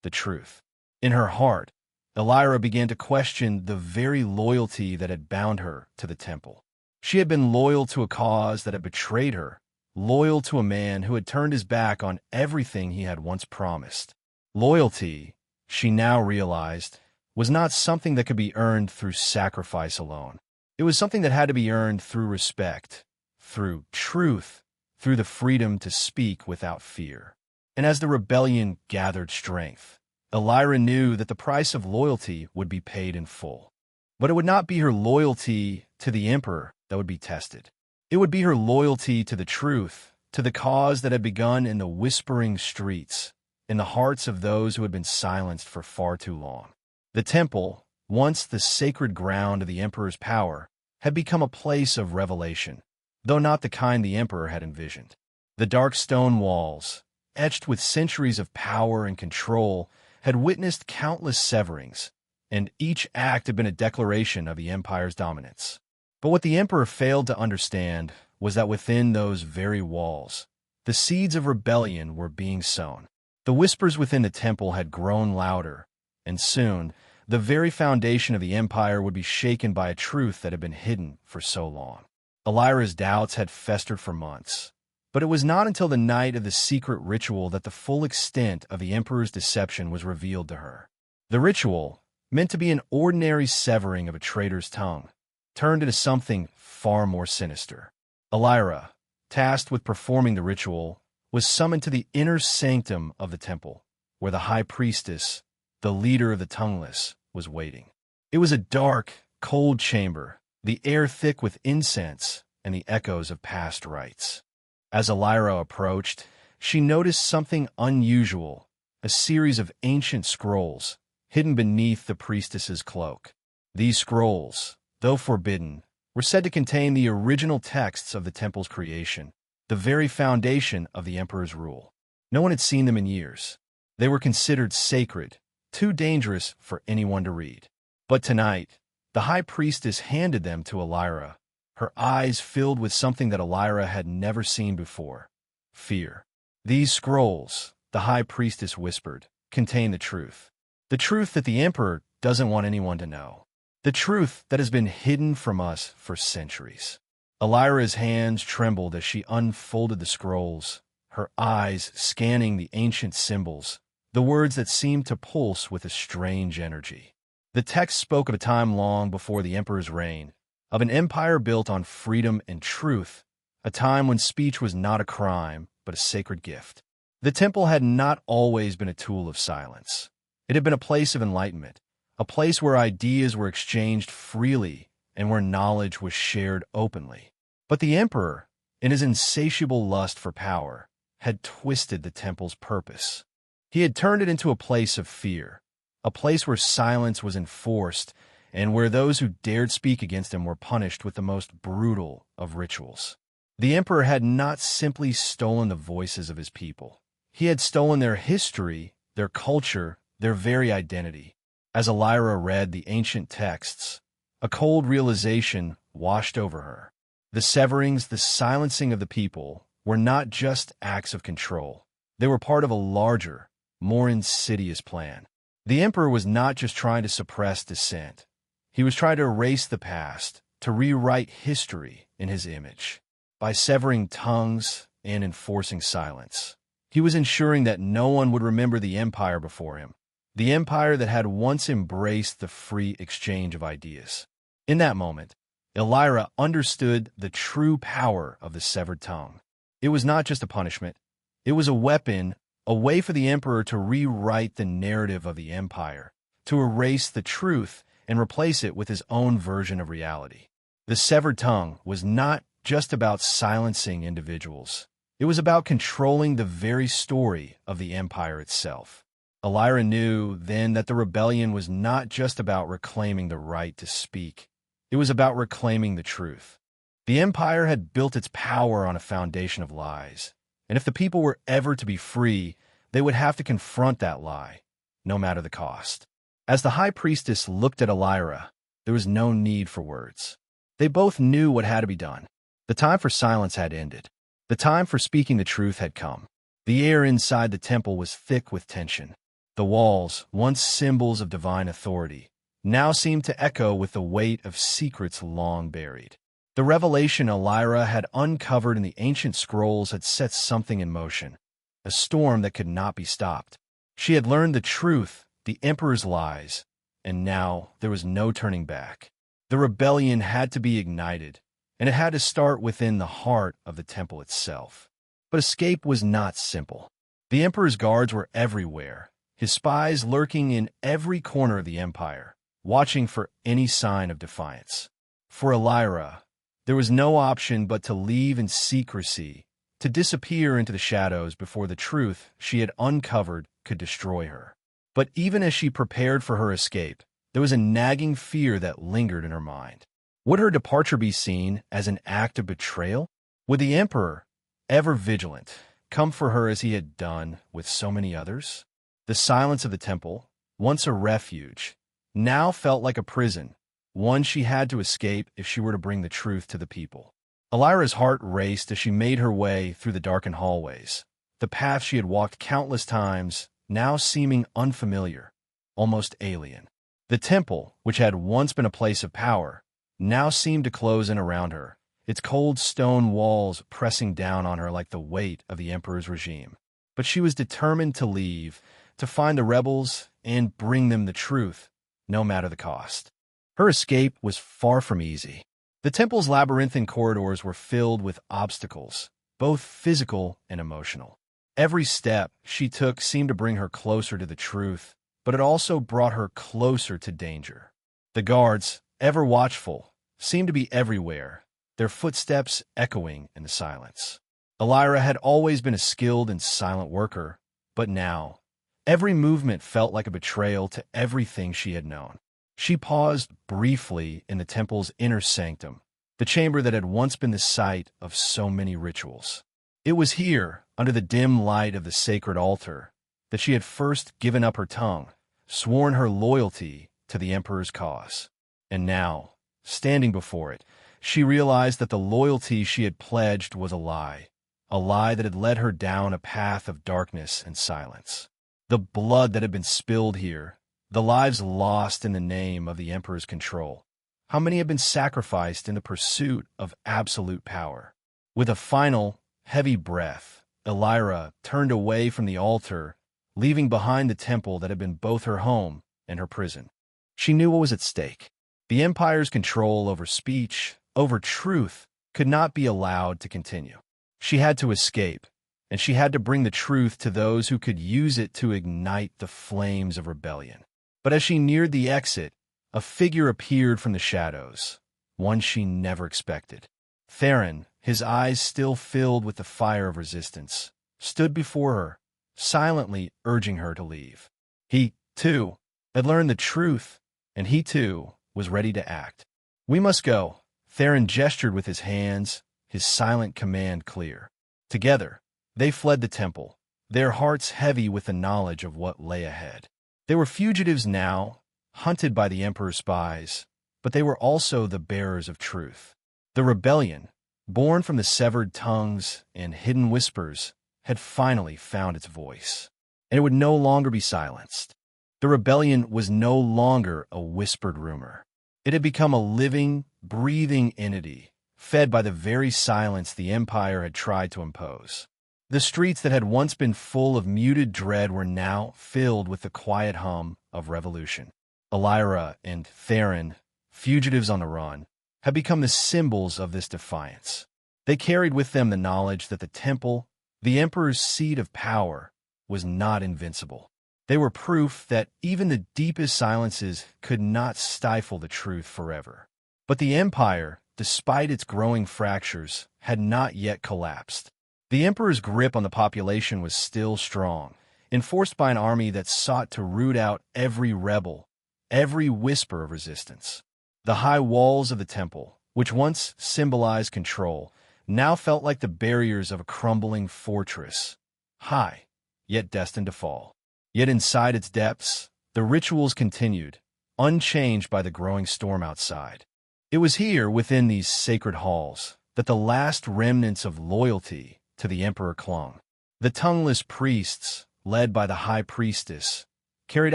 the truth. In her heart, Elira began to question the very loyalty that had bound her to the temple. She had been loyal to a cause that had betrayed her, loyal to a man who had turned his back on everything he had once promised. Loyalty, she now realized, was not something that could be earned through sacrifice alone. It was something that had to be earned through respect, through truth, through the freedom to speak without fear. And as the rebellion gathered strength, Elira knew that the price of loyalty would be paid in full. But it would not be her loyalty to the emperor that would be tested. It would be her loyalty to the truth, to the cause that had begun in the whispering streets, in the hearts of those who had been silenced for far too long. The temple, once the sacred ground of the emperor's power, had become a place of revelation, though not the kind the emperor had envisioned. The dark stone walls, etched with centuries of power and control, had witnessed countless severings, and each act had been a declaration of the empire's dominance. But what the emperor failed to understand was that within those very walls, the seeds of rebellion were being sown. The whispers within the temple had grown louder, and soon, the very foundation of the empire would be shaken by a truth that had been hidden for so long. Elira's doubts had festered for months, but it was not until the night of the secret ritual that the full extent of the emperor's deception was revealed to her. The ritual, meant to be an ordinary severing of a traitor's tongue, turned into something far more sinister. Elira, tasked with performing the ritual, was summoned to the inner sanctum of the temple, where the high priestess, the leader of the tongueless, was waiting. It was a dark, cold chamber, the air thick with incense and the echoes of past rites. As Elira approached, she noticed something unusual, a series of ancient scrolls hidden beneath the priestess's cloak. These scrolls, though forbidden, were said to contain the original texts of the temple's creation, the very foundation of the emperor's rule. No one had seen them in years. They were considered sacred, too dangerous for anyone to read. But tonight, the high priestess handed them to Elira, her eyes filled with something that Elira had never seen before: fear. These scrolls, the high priestess whispered, contain the truth. The truth that the emperor doesn't want anyone to know. The truth that has been hidden from us for centuries. Elira's hands trembled as she unfolded the scrolls, her eyes scanning the ancient symbols, the words that seemed to pulse with a strange energy. The text spoke of a time long before the emperor's reign, of an empire built on freedom and truth, a time when speech was not a crime, but a sacred gift. The temple had not always been a tool of silence. It had been a place of enlightenment, a place where ideas were exchanged freely and where knowledge was shared openly. But the emperor, in his insatiable lust for power, had twisted the temple's purpose. He had turned it into a place of fear, a place where silence was enforced and where those who dared speak against him were punished with the most brutal of rituals. The emperor had not simply stolen the voices of his people. He had stolen their history, their culture, their very identity. As Elira read the ancient texts, a cold realization washed over her. The severings, the silencing of the people, were not just acts of control. They were part of a larger, more insidious plan. The emperor was not just trying to suppress dissent. He was trying to erase the past, to rewrite history in his image. By severing tongues and enforcing silence, he was ensuring that no one would remember the empire before him, the empire that had once embraced the free exchange of ideas. In that moment, Elira understood the true power of the severed tongue. It was not just a punishment. It was a weapon, a way for the emperor to rewrite the narrative of the empire, to erase the truth and replace it with his own version of reality. The severed tongue was not just about silencing individuals. It was about controlling the very story of the empire itself. Elira knew then that the rebellion was not just about reclaiming the right to speak. It was about reclaiming the truth. The empire had built its power on a foundation of lies, and if the people were ever to be free, they would have to confront that lie, no matter the cost. As the high priestess looked at Elira, there was no need for words. They both knew what had to be done. The time for silence had ended. The time for speaking the truth had come. The air inside the temple was thick with tension. The walls, once symbols of divine authority, now seemed to echo with the weight of secrets long buried. The revelation Elira had uncovered in the ancient scrolls had set something in motion, a storm that could not be stopped. She had learned the truth, the emperor's lies, and now there was no turning back. The rebellion had to be ignited, and it had to start within the heart of the temple itself. But escape was not simple. The emperor's guards were everywhere, his spies lurking in every corner of the empire, watching for any sign of defiance. For Elira, there was no option but to leave in secrecy, to disappear into the shadows before the truth she had uncovered could destroy her. But even as she prepared for her escape, there was a nagging fear that lingered in her mind. Would her departure be seen as an act of betrayal? Would the emperor, ever vigilant, come for her as he had done with so many others? The silence of the temple, once a refuge, now felt like a prison, one she had to escape if she were to bring the truth to the people. Elira's heart raced as she made her way through the darkened hallways, the path she had walked countless times, now seeming unfamiliar, almost alien. The temple, which had once been a place of power, now seemed to close in around her, its cold stone walls pressing down on her like the weight of the emperor's regime. But she was determined to leave, to find the rebels and bring them the truth, no matter the cost. Her escape was far from easy. The temple's labyrinthine corridors were filled with obstacles, both physical and emotional. Every step she took seemed to bring her closer to the truth, but it also brought her closer to danger. The guards, ever watchful, seemed to be everywhere, their footsteps echoing in the silence. Elira had always been a skilled and silent worker, but now, every movement felt like a betrayal to everything she had known. She paused briefly in the temple's inner sanctum, the chamber that had once been the site of so many rituals. It was here, under the dim light of the sacred altar, that she had first given up her tongue, sworn her loyalty to the emperor's cause. And now, standing before it, She realized that the loyalty she had pledged was a lie that had led her down a path of darkness and silence. The blood that had been spilled here, the lives lost in the name of the Emperor's control. How many had been sacrificed in the pursuit of absolute power? With a final, heavy breath, Elira turned away from the altar, leaving behind the temple that had been both her home and her prison. She knew what was at stake. The Empire's control over speech, over truth, could not be allowed to continue. She had to escape, and she had to bring the truth to those who could use it to ignite the flames of rebellion. But as she neared the exit, a figure appeared from the shadows, one she never expected. Theron, his eyes still filled with the fire of resistance, stood before her, silently urging her to leave. He, too, had learned the truth, and he, too, was ready to act. "We must go," Theron gestured with his hands, his silent command clear. Together, they fled the temple, their hearts heavy with the knowledge of what lay ahead. They were fugitives now, hunted by the Emperor's spies, but they were also the bearers of truth. The rebellion, born from the severed tongues and hidden whispers, had finally found its voice, and it would no longer be silenced. The rebellion was no longer a whispered rumor. It had become a living, breathing entity, fed by the very silence the Empire had tried to impose. The streets that had once been full of muted dread were now filled with the quiet hum of revolution. Elira and Theron, fugitives on the run, had become the symbols of this defiance. They carried with them the knowledge that the temple, the Emperor's seat of power, was not invincible. They were proof that even the deepest silences could not stifle the truth forever. But the Empire, despite its growing fractures, had not yet collapsed. The Emperor's grip on the population was still strong, enforced by an army that sought to root out every rebel, every whisper of resistance. The high walls of the temple, which once symbolized control, now felt like the barriers of a crumbling fortress, high, yet destined to fall. Yet inside its depths, the rituals continued, unchanged by the growing storm outside. It was here, within these sacred halls, that the last remnants of loyalty to the Emperor clung. The tongueless priests, led by the High Priestess, carried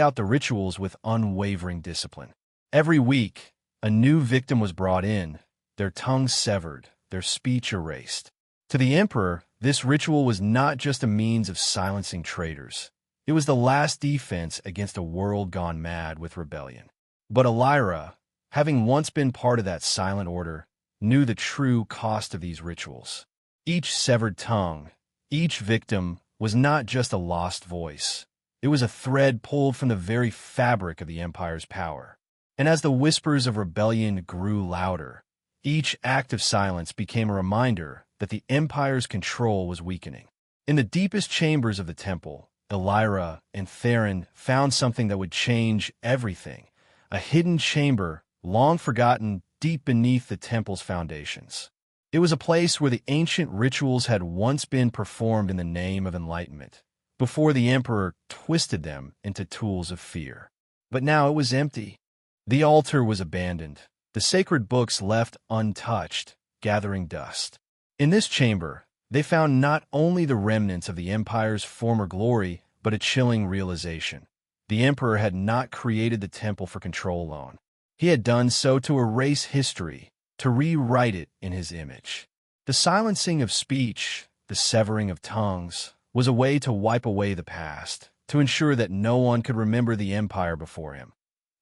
out the rituals with unwavering discipline. Every week, a new victim was brought in, their tongues severed, their speech erased. To the Emperor, this ritual was not just a means of silencing traitors. It was the last defense against a world gone mad with rebellion. But Elira, having once been part of that silent order, knew the true cost of these rituals. Each severed tongue, each victim, was not just a lost voice. It was a thread pulled from the very fabric of the Empire's power. And as the whispers of rebellion grew louder, each act of silence became a reminder that the Empire's control was weakening. In the deepest chambers of the temple, Elira and Theron found something that would change everything, a hidden chamber long forgotten deep beneath the temple's foundations. It was a place where the ancient rituals had once been performed in the name of enlightenment, before the Emperor twisted them into tools of fear. But now it was empty. The altar was abandoned, the sacred books left untouched, gathering dust. In this chamber, they found not only the remnants of the Empire's former glory, but a chilling realization. The Emperor had not created the temple for control alone. He had done so to erase history, to rewrite it in his image. The silencing of speech, the severing of tongues, was a way to wipe away the past, to ensure that no one could remember the Empire before him.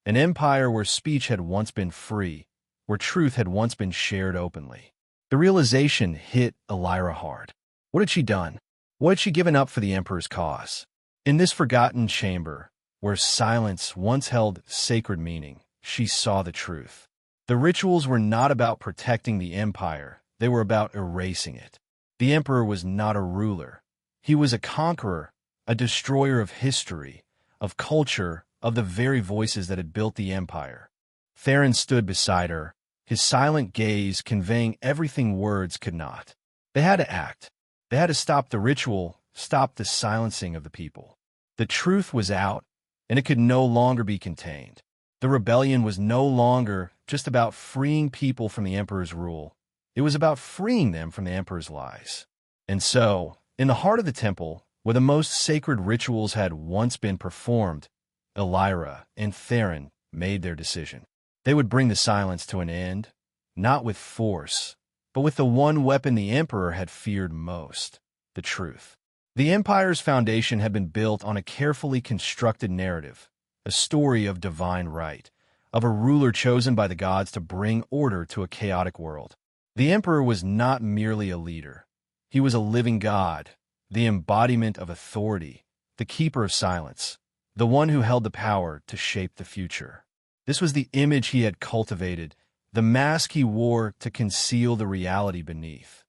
An empire where speech had once been free, where truth had once been shared openly. The realization hit Elira hard. What had she done? What had she given up for the Emperor's cause? In this forgotten chamber, where silence once held sacred meaning, she saw the truth. The rituals were not about protecting the Empire, they were about erasing it. The Emperor was not a ruler. He was a conqueror, a destroyer of history, of culture, of the very voices that had built the Empire. Theron stood beside her, his silent gaze conveying everything words could not. They had to act. They had to stop the ritual, stop the silencing of the people. The truth was out, and it could no longer be contained. The rebellion was no longer just about freeing people from the emperor's rule. It was about freeing them from the emperor's lies. And so, in the heart of the temple, where the most sacred rituals had once been performed, Elira and Theron made their decision. They would bring the silence to an end, not with force, but with the one weapon the emperor had feared most, the truth. The empire's foundation had been built on a carefully constructed narrative, a story of divine right, of a ruler chosen by the gods to bring order to a chaotic world. The emperor was not merely a leader. He was a living god, the embodiment of authority, the keeper of silence, the one who held the power to shape the future. This was the image he had cultivated, the mask he wore to conceal the reality beneath.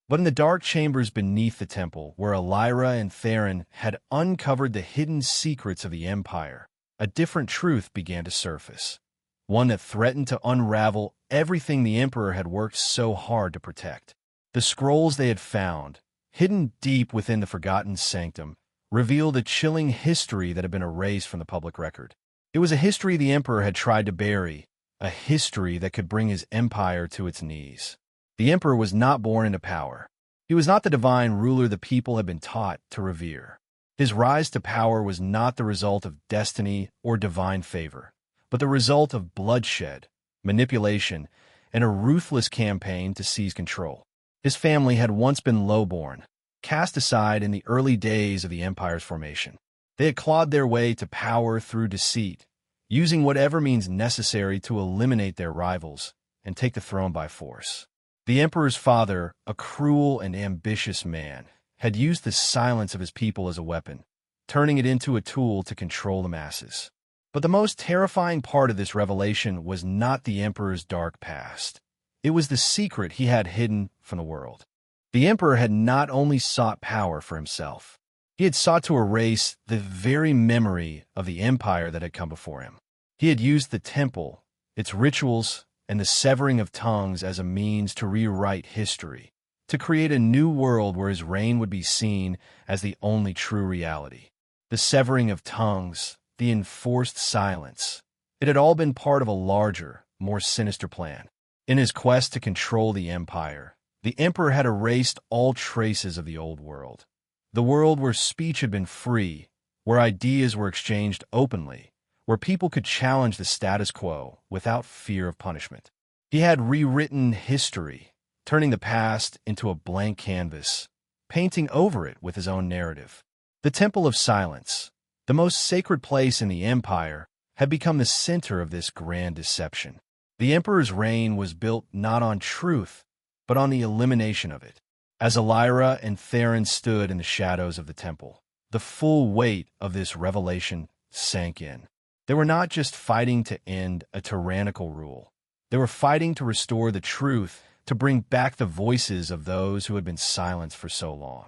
But in the dark chambers beneath the temple, where Elira and Theron had uncovered the hidden secrets of the empire, a different truth began to surface, one that threatened to unravel everything the emperor had worked so hard to protect. The scrolls they had found, hidden deep within the forgotten sanctum, revealed a chilling history that had been erased from the public record. It was a history the emperor had tried to bury, a history that could bring his empire to its knees. The emperor was not born into power. He was not the divine ruler the people had been taught to revere. His rise to power was not the result of destiny or divine favor, but the result of bloodshed, manipulation, and a ruthless campaign to seize control. His family had once been lowborn, cast aside in the early days of the empire's formation. They had clawed their way to power through deceit, using whatever means necessary to eliminate their rivals and take the throne by force. The emperor's father, a cruel and ambitious man, had used the silence of his people as a weapon, turning it into a tool to control the masses. But the most terrifying part of this revelation was not the emperor's dark past. It was the secret he had hidden from the world. The emperor had not only sought power for himself, he had sought to erase the very memory of the empire that had come before him. He had used the temple, its rituals, and the severing of tongues as a means to rewrite history, to create a new world where his reign would be seen as the only true reality. The severing of tongues, the enforced silence, it had all been part of a larger, more sinister plan. In his quest to control the empire, the emperor had erased all traces of the old world. The world where speech had been free, where ideas were exchanged openly, where people could challenge the status quo without fear of punishment. He had rewritten history, turning the past into a blank canvas, painting over it with his own narrative. The Temple of Silence, the most sacred place in the empire, had become the center of this grand deception. The emperor's reign was built not on truth, but on the elimination of it. As Elira and Theron stood in the shadows of the temple, the full weight of this revelation sank in. They were not just fighting to end a tyrannical rule. They were fighting to restore the truth, to bring back the voices of those who had been silenced for so long.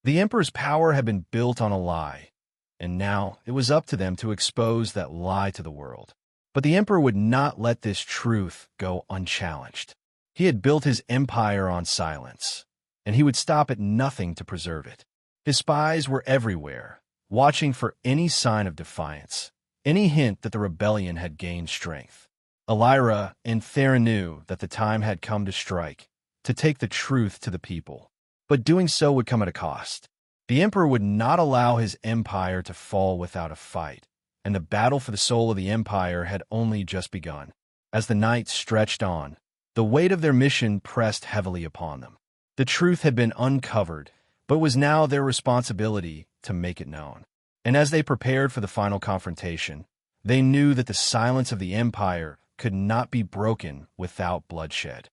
The emperor's power had been built on a lie, and now it was up to them to expose that lie to the world. But the emperor would not let this truth go unchallenged. He had built his empire on silence, and he would stop at nothing to preserve it. His spies were everywhere, watching for any sign of defiance, any hint that the rebellion had gained strength. Elira and Theron knew that the time had come to strike, to take the truth to the people. But doing so would come at a cost. The emperor would not allow his empire to fall without a fight, and the battle for the soul of the empire had only just begun. As the night stretched on, the weight of their mission pressed heavily upon them. The truth had been uncovered, but was now their responsibility to make it known. And as they prepared for the final confrontation, they knew that the silence of the empire could not be broken without bloodshed.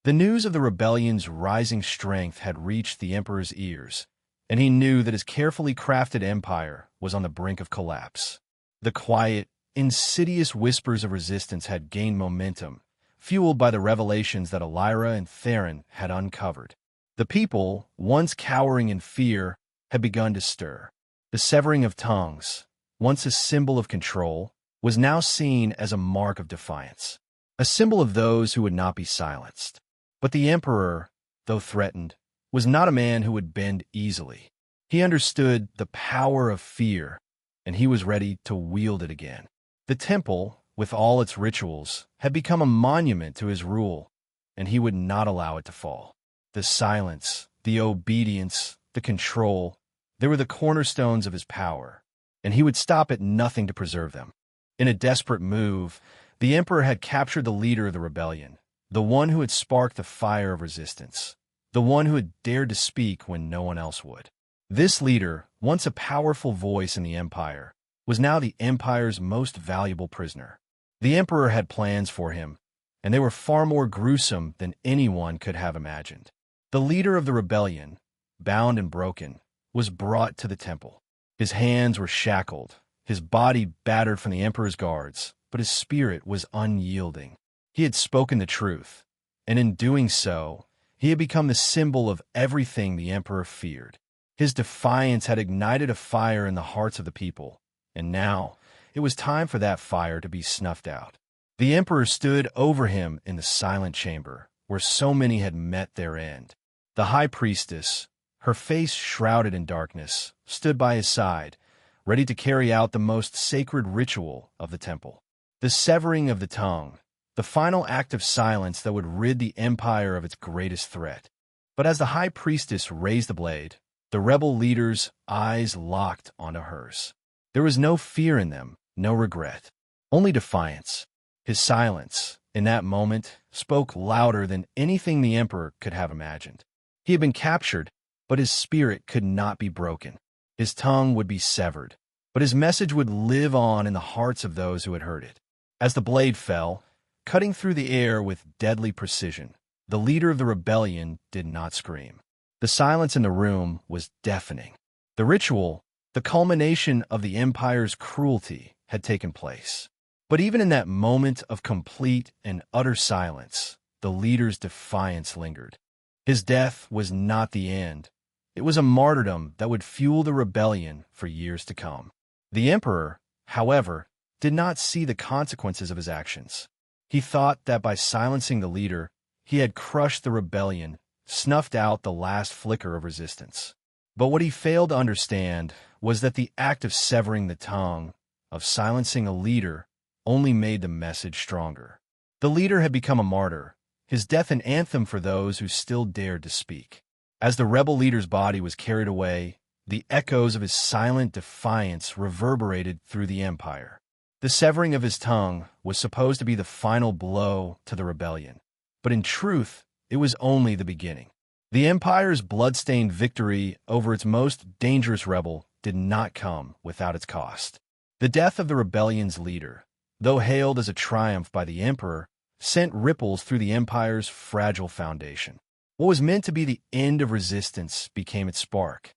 The news of the rebellion's rising strength had reached the emperor's ears, and he knew that his carefully crafted empire was on the brink of collapse. The quiet, insidious whispers of resistance had gained momentum, fueled by the revelations that Elira and Theron had uncovered. The people, once cowering in fear, had begun to stir. The severing of tongues, once a symbol of control, was now seen as a mark of defiance, a symbol of those who would not be silenced. But the emperor, though threatened, was not a man who would bend easily. He understood the power of fear, and he was ready to wield it again. The temple, with all its rituals, had become a monument to his rule, and he would not allow it to fall. The silence, the obedience, the control, they were the cornerstones of his power, and he would stop at nothing to preserve them. In a desperate move, the emperor had captured the leader of the rebellion, the one who had sparked the fire of resistance, the one who had dared to speak when no one else would. This leader, once a powerful voice in the empire, was now the empire's most valuable prisoner. The emperor had plans for him, and they were far more gruesome than anyone could have imagined. The leader of the rebellion, bound and broken, was brought to the temple. His hands were shackled, his body battered from the emperor's guards, but his spirit was unyielding. He had spoken the truth, and in doing so, he had become the symbol of everything the emperor feared. His defiance had ignited a fire in the hearts of the people, and now it was time for that fire to be snuffed out. The emperor stood over him in the silent chamber, where so many had met their end. The high priestess, her face shrouded in darkness, stood by his side, ready to carry out the most sacred ritual of the temple. The severing of the tongue, the final act of silence that would rid the empire of its greatest threat. But as the high priestess raised the blade, the rebel leader's eyes locked onto hers. There was no fear in them, no regret, only defiance. His silence, in that moment, spoke louder than anything the emperor could have imagined. He had been captured, but his spirit could not be broken. His tongue would be severed, but his message would live on in the hearts of those who had heard it. As the blade fell, cutting through the air with deadly precision, the leader of the rebellion did not scream. The silence in the room was deafening. The ritual, the culmination of the empire's cruelty, had taken place. But even in that moment of complete and utter silence, the leader's defiance lingered. His death was not the end. It was a martyrdom that would fuel the rebellion for years to come. The emperor, however, did not see the consequences of his actions. He thought that by silencing the leader, he had crushed the rebellion, snuffed out the last flicker of resistance. But what he failed to understand was that the act of severing the tongue, of silencing a leader, only made the message stronger. The leader had become a martyr, his death an anthem for those who still dared to speak. As the rebel leader's body was carried away, the echoes of his silent defiance reverberated through the empire. The severing of his tongue was supposed to be the final blow to the rebellion, but in truth, it was only the beginning. The empire's blood-stained victory over its most dangerous rebel did not come without its cost. The death of the rebellion's leader, though hailed as a triumph by the emperor, sent ripples through the empire's fragile foundation. What was meant to be the end of resistance became its spark.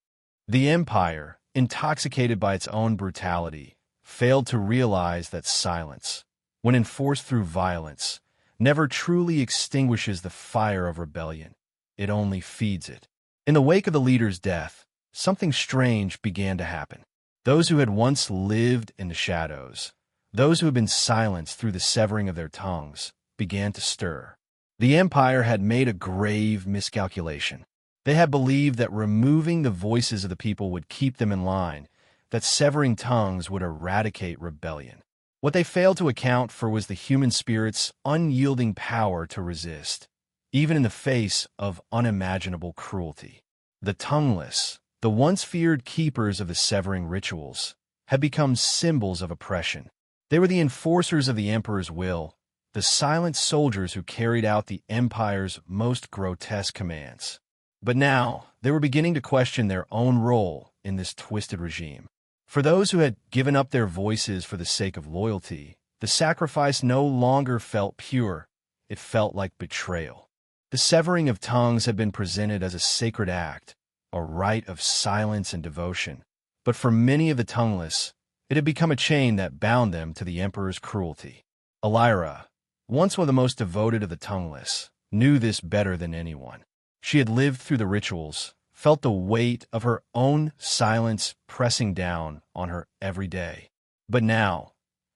The empire, intoxicated by its own brutality, failed to realize that silence, when enforced through violence, never truly extinguishes the fire of rebellion. It only feeds it. In the wake of the leader's death, something strange began to happen. Those who had once lived in the shadows, those who had been silenced through the severing of their tongues, began to stir. The empire had made a grave miscalculation. They had believed that removing the voices of the people would keep them in line, that severing tongues would eradicate rebellion. What they failed to account for was the human spirit's unyielding power to resist, even in the face of unimaginable cruelty. The tongueless, the once feared keepers of the severing rituals, had become symbols of oppression. They were the enforcers of the emperor's will, the silent soldiers who carried out the empire's most grotesque commands. But now, they were beginning to question their own role in this twisted regime. For those who had given up their voices for the sake of loyalty, the sacrifice no longer felt pure. It felt like betrayal. The severing of tongues had been presented as a sacred act, a rite of silence and devotion. But for many of the tongueless, it had become a chain that bound them to the emperor's cruelty. Elira, once one of the most devoted of the tongueless, knew this better than anyone. She had lived through the rituals, felt the weight of her own silence pressing down on her every day. But now,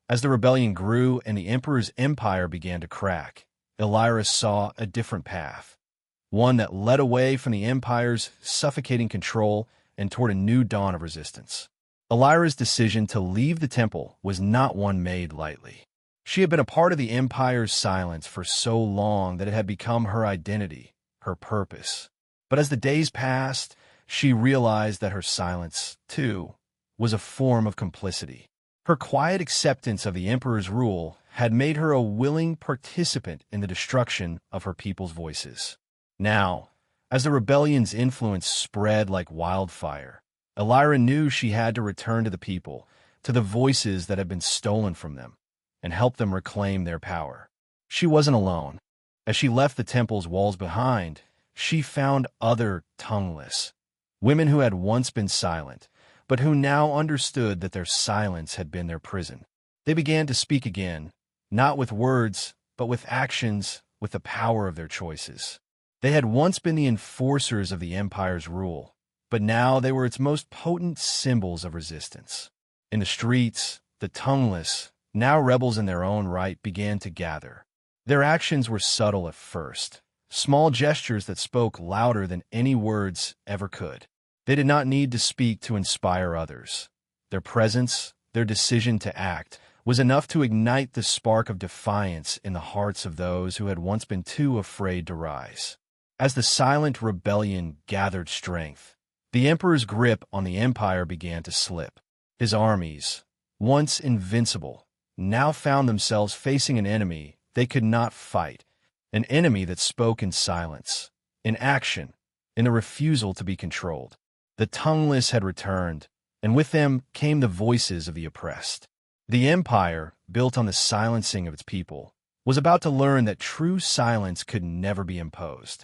as the rebellion grew and the emperor's empire began to crack, Elira saw a different path, one that led away from the empire's suffocating control and toward a new dawn of resistance. Elira's decision to leave the temple was not one made lightly. She had been a part of the empire's silence for so long that it had become her identity, her purpose. But as the days passed, she realized that her silence, too, was a form of complicity. Her quiet acceptance of the emperor's rule had made her a willing participant in the destruction of her people's voices. Now, as the rebellion's influence spread like wildfire, Elira knew she had to return to the people, to the voices that had been stolen from them, and help them reclaim their power. She wasn't alone. As she left the temple's walls behind, she found other tongueless, women who had once been silent, but who now understood that their silence had been their prison. They began to speak again, not with words, but with actions, with the power of their choices. They had once been the enforcers of the empire's rule, but now they were its most potent symbols of resistance. In the streets, the tongueless, now rebels in their own right, began to gather. Their actions were subtle at first, small gestures that spoke louder than any words ever could. They did not need to speak to inspire others. Their presence, their decision to act, was enough to ignite the spark of defiance in the hearts of those who had once been too afraid to rise. As the silent rebellion gathered strength, the emperor's grip on the empire began to slip. His armies, once invincible, now found themselves facing an enemy they could not fight, an enemy that spoke in silence, in action, in a refusal to be controlled. The tongueless had returned, and with them came the voices of the oppressed. The empire, built on the silencing of its people, was about to learn that true silence could never be imposed.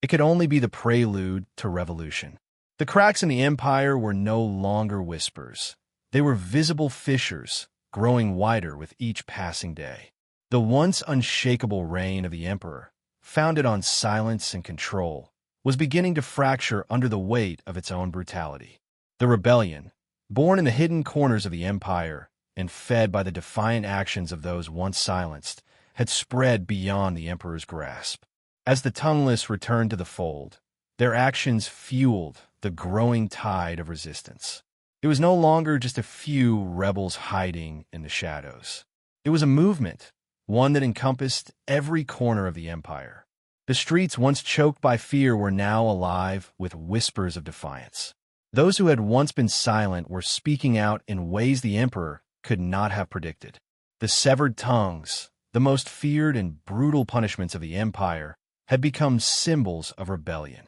It could only be the prelude to revolution. The cracks in the empire were no longer whispers. They were visible fissures, growing wider with each passing day. The once unshakable reign of the emperor, founded on silence and control, was beginning to fracture under the weight of its own brutality. The rebellion, born in the hidden corners of the empire and fed by the defiant actions of those once silenced, had spread beyond the emperor's grasp. As the tongueless returned to the fold, their actions fueled the growing tide of resistance. It was no longer just a few rebels hiding in the shadows. It was a movement, one that encompassed every corner of the empire. The streets once choked by fear were now alive with whispers of defiance. Those who had once been silent were speaking out in ways the emperor could not have predicted. The severed tongues, the most feared and brutal punishments of the empire, had become symbols of rebellion.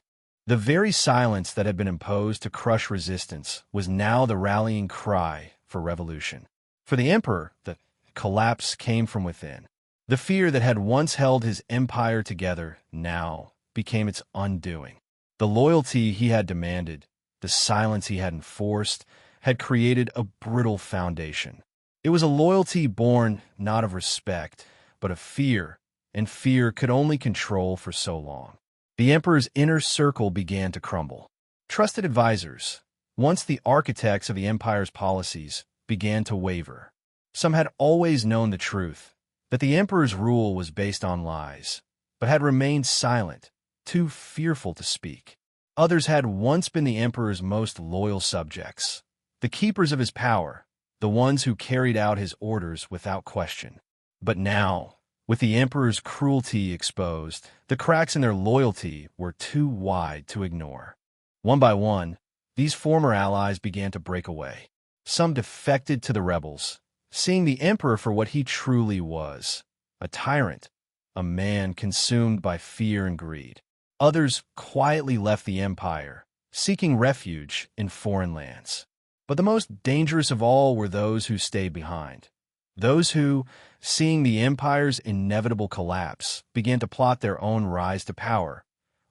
The very silence that had been imposed to crush resistance was now the rallying cry for revolution. For the emperor, the collapse came from within. The fear that had once held his empire together now became its undoing. The loyalty he had demanded, the silence he had enforced, had created a brittle foundation. It was a loyalty born not of respect, but of fear, and fear could only control for so long. The emperor's inner circle began to crumble. Trusted advisors, once the architects of the empire's policies, began to waver. Some had always known the truth, that the emperor's rule was based on lies, but had remained silent, too fearful to speak. Others had once been the emperor's most loyal subjects, the keepers of his power, the ones who carried out his orders without question. But now, with the emperor's cruelty exposed, the cracks in their loyalty were too wide to ignore. One by one, these former allies began to break away. Some defected to the rebels, seeing the emperor for what he truly was, a tyrant, a man consumed by fear and greed. Others quietly left the empire, seeking refuge in foreign lands. But the most dangerous of all were those who stayed behind. Those who, seeing the empire's inevitable collapse, began to plot their own rise to power,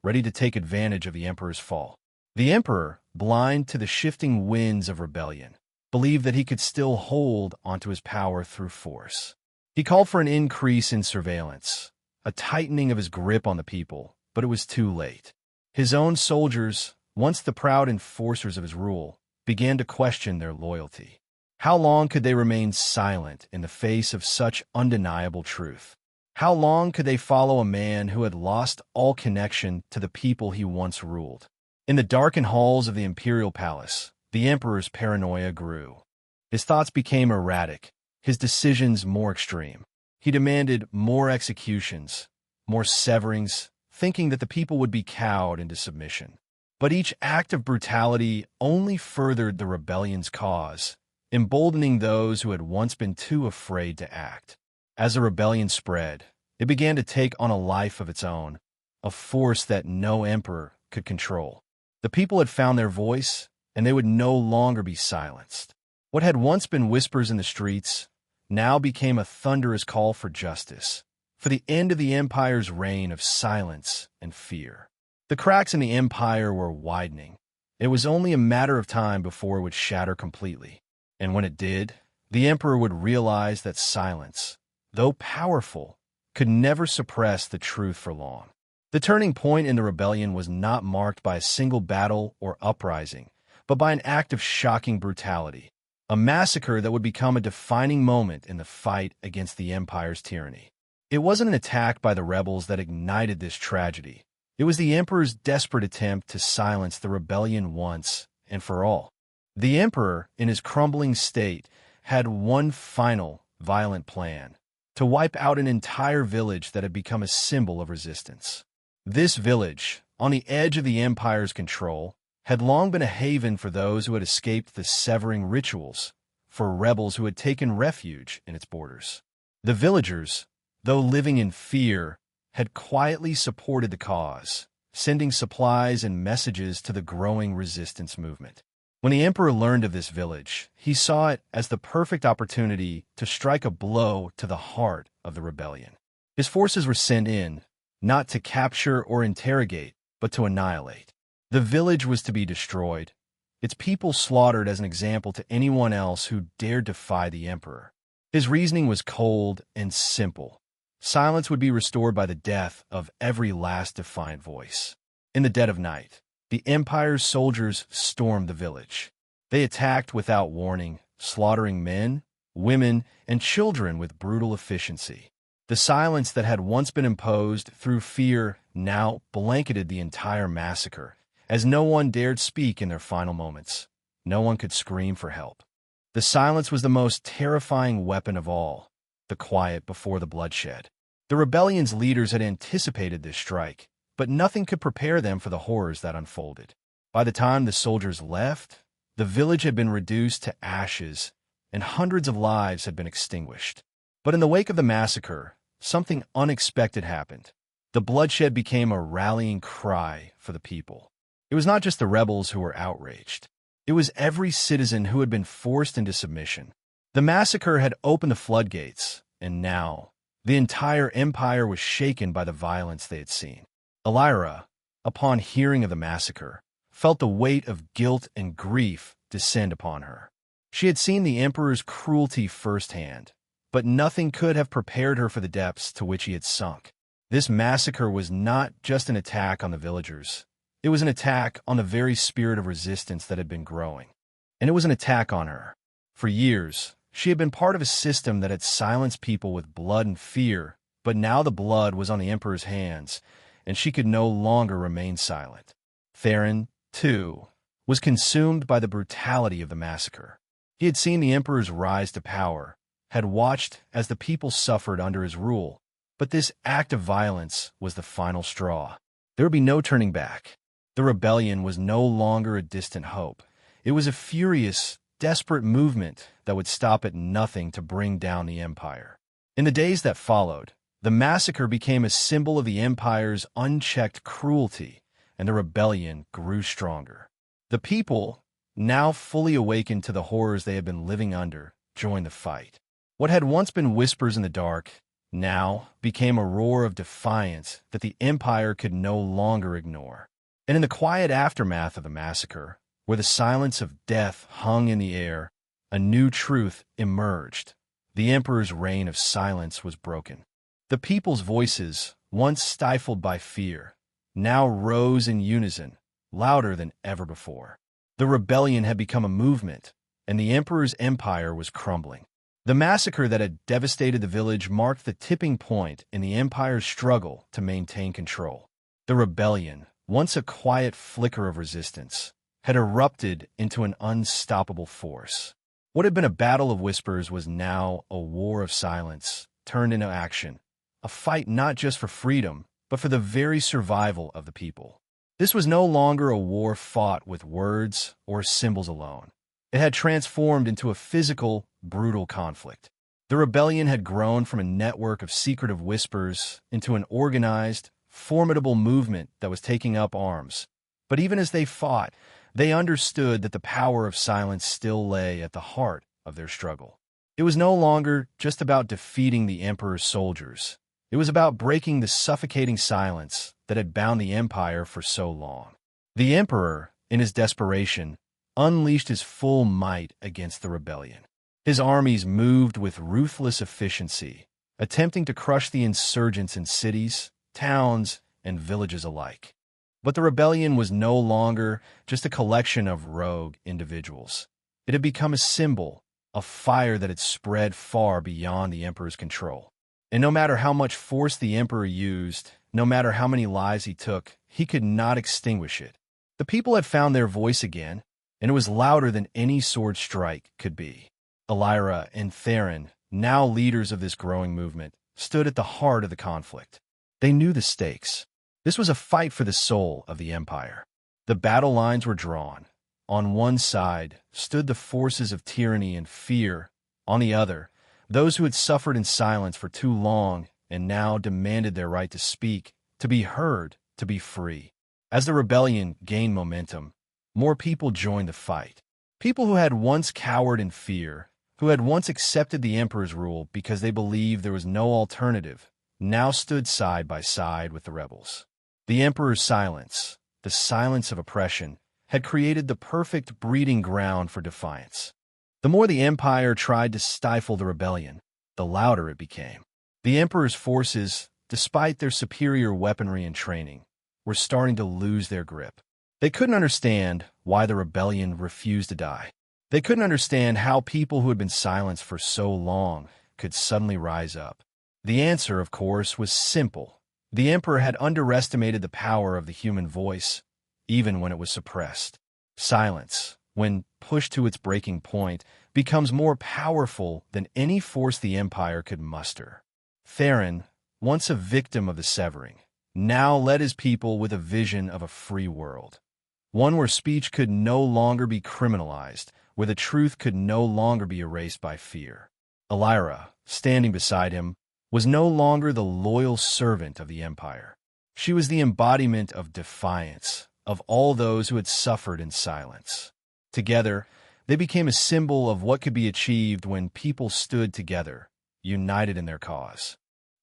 ready to take advantage of the emperor's fall. The emperor, blind to the shifting winds of rebellion, believed that he could still hold onto his power through force. He called for an increase in surveillance, a tightening of his grip on the people, but it was too late. His own soldiers, once the proud enforcers of his rule, began to question their loyalty. How long could they remain silent in the face of such undeniable truth? How long could they follow a man who had lost all connection to the people he once ruled? In the darkened halls of the imperial palace, the emperor's paranoia grew. His thoughts became erratic, his decisions more extreme. He demanded more executions, more severings, thinking that the people would be cowed into submission. But each act of brutality only furthered the rebellion's cause, emboldening those who had once been too afraid to act. As the rebellion spread, it began to take on a life of its own, a force that no emperor could control. The people had found their voice, and they would no longer be silenced. What had once been whispers in the streets now became a thunderous call for justice, for the end of the empire's reign of silence and fear. The cracks in the empire were widening. It was only a matter of time before it would shatter completely. And when it did, the emperor would realize that silence, though powerful, could never suppress the truth for long. The turning point in the rebellion was not marked by a single battle or uprising, but by an act of shocking brutality, a massacre that would become a defining moment in the fight against the empire's tyranny. It wasn't an attack by the rebels that ignited this tragedy. It was the emperor's desperate attempt to silence the rebellion once and for all. The emperor, in his crumbling state, had one final, violent plan: to wipe out an entire village that had become a symbol of resistance. This village, on the edge of the empire's control, had long been a haven for those who had escaped the severing rituals, for rebels who had taken refuge in its borders. The villagers, though living in fear, had quietly supported the cause, sending supplies and messages to the growing resistance movement. When the emperor learned of this village, he saw it as the perfect opportunity to strike a blow to the heart of the rebellion. His forces were sent in, not to capture or interrogate, but to annihilate. The village was to be destroyed, its people slaughtered as an example to anyone else who dared defy the emperor. His reasoning was cold and simple. Silence would be restored by the death of every last defiant voice. In the dead of night, the empire's soldiers stormed the village. They attacked without warning, slaughtering men, women, and children with brutal efficiency. The silence that had once been imposed through fear now blanketed the entire massacre, as no one dared speak in their final moments. No one could scream for help. The silence was the most terrifying weapon of all, the quiet before the bloodshed. The rebellion's leaders had anticipated this strike, but nothing could prepare them for the horrors that unfolded. By the time the soldiers left, the village had been reduced to ashes, and hundreds of lives had been extinguished. But in the wake of the massacre, something unexpected happened. The bloodshed became a rallying cry for the people. It was not just the rebels who were outraged. It was every citizen who had been forced into submission. The massacre had opened the floodgates, and now the entire empire was shaken by the violence they had seen. Elira, upon hearing of the massacre, felt the weight of guilt and grief descend upon her. She had seen the emperor's cruelty firsthand, but nothing could have prepared her for the depths to which he had sunk. This massacre was not just an attack on the villagers. It was an attack on the very spirit of resistance that had been growing. And it was an attack on her. For years, she had been part of a system that had silenced people with blood and fear, but now the blood was on the emperor's hands, and she could no longer remain silent. Theron, too, was consumed by the brutality of the massacre. He had seen the emperor's rise to power, had watched as the people suffered under his rule, but this act of violence was the final straw. There would be no turning back. The rebellion was no longer a distant hope. It was a furious, desperate movement that would stop at nothing to bring down the empire. In the days that followed, the massacre became a symbol of the empire's unchecked cruelty, and the rebellion grew stronger. The people, now fully awakened to the horrors they had been living under, joined the fight. What had once been whispers in the dark now became a roar of defiance that the empire could no longer ignore. And in the quiet aftermath of the massacre, where the silence of death hung in the air, a new truth emerged. The emperor's reign of silence was broken. The people's voices, once stifled by fear, now rose in unison, louder than ever before. The rebellion had become a movement, and the emperor's empire was crumbling. The massacre that had devastated the village marked the tipping point in the empire's struggle to maintain control. The rebellion, once a quiet flicker of resistance, had erupted into an unstoppable force. What had been a battle of whispers was now a war of silence, turned into action, a fight not just for freedom, but for the very survival of the people. This was no longer a war fought with words or symbols alone. It had transformed into a physical, brutal conflict. The rebellion had grown from a network of secretive whispers into an organized, formidable movement that was taking up arms. But even as they fought, they understood that the power of silence still lay at the heart of their struggle. It was no longer just about defeating the emperor's soldiers. It was about breaking the suffocating silence that had bound the empire for so long. The emperor, in his desperation, unleashed his full might against the rebellion. His armies moved with ruthless efficiency, attempting to crush the insurgents in cities, towns, and villages alike. But the rebellion was no longer just a collection of rogue individuals. It had become a symbol, a fire that had spread far beyond the emperor's control. And no matter how much force the emperor used, no matter how many lives he took, he could not extinguish it. The people had found their voice again, and it was louder than any sword strike could be. Elira and Theron, now leaders of this growing movement, stood at the heart of the conflict. They knew the stakes. This was a fight for the soul of the empire. The battle lines were drawn. On one side stood the forces of tyranny and fear. On the other, those who had suffered in silence for too long and now demanded their right to speak, to be heard, to be free. As the rebellion gained momentum, more people joined the fight. People who had once cowered in fear, who had once accepted the emperor's rule because they believed there was no alternative, now stood side by side with the rebels. The emperor's silence, the silence of oppression, had created the perfect breeding ground for defiance. The more the empire tried to stifle the rebellion, the louder it became. The emperor's forces, despite their superior weaponry and training, were starting to lose their grip. They couldn't understand why the rebellion refused to die. They couldn't understand how people who had been silenced for so long could suddenly rise up. The answer, of course, was simple. The emperor had underestimated the power of the human voice, even when it was suppressed. Silence, when pushed to its breaking point, becomes more powerful than any force the empire could muster. Theron, once a victim of the severing, now led his people with a vision of a free world. One where speech could no longer be criminalized, where the truth could no longer be erased by fear. Elira, standing beside him, was no longer the loyal servant of the empire. She was the embodiment of defiance, of all those who had suffered in silence. Together, they became a symbol of what could be achieved when people stood together, united in their cause.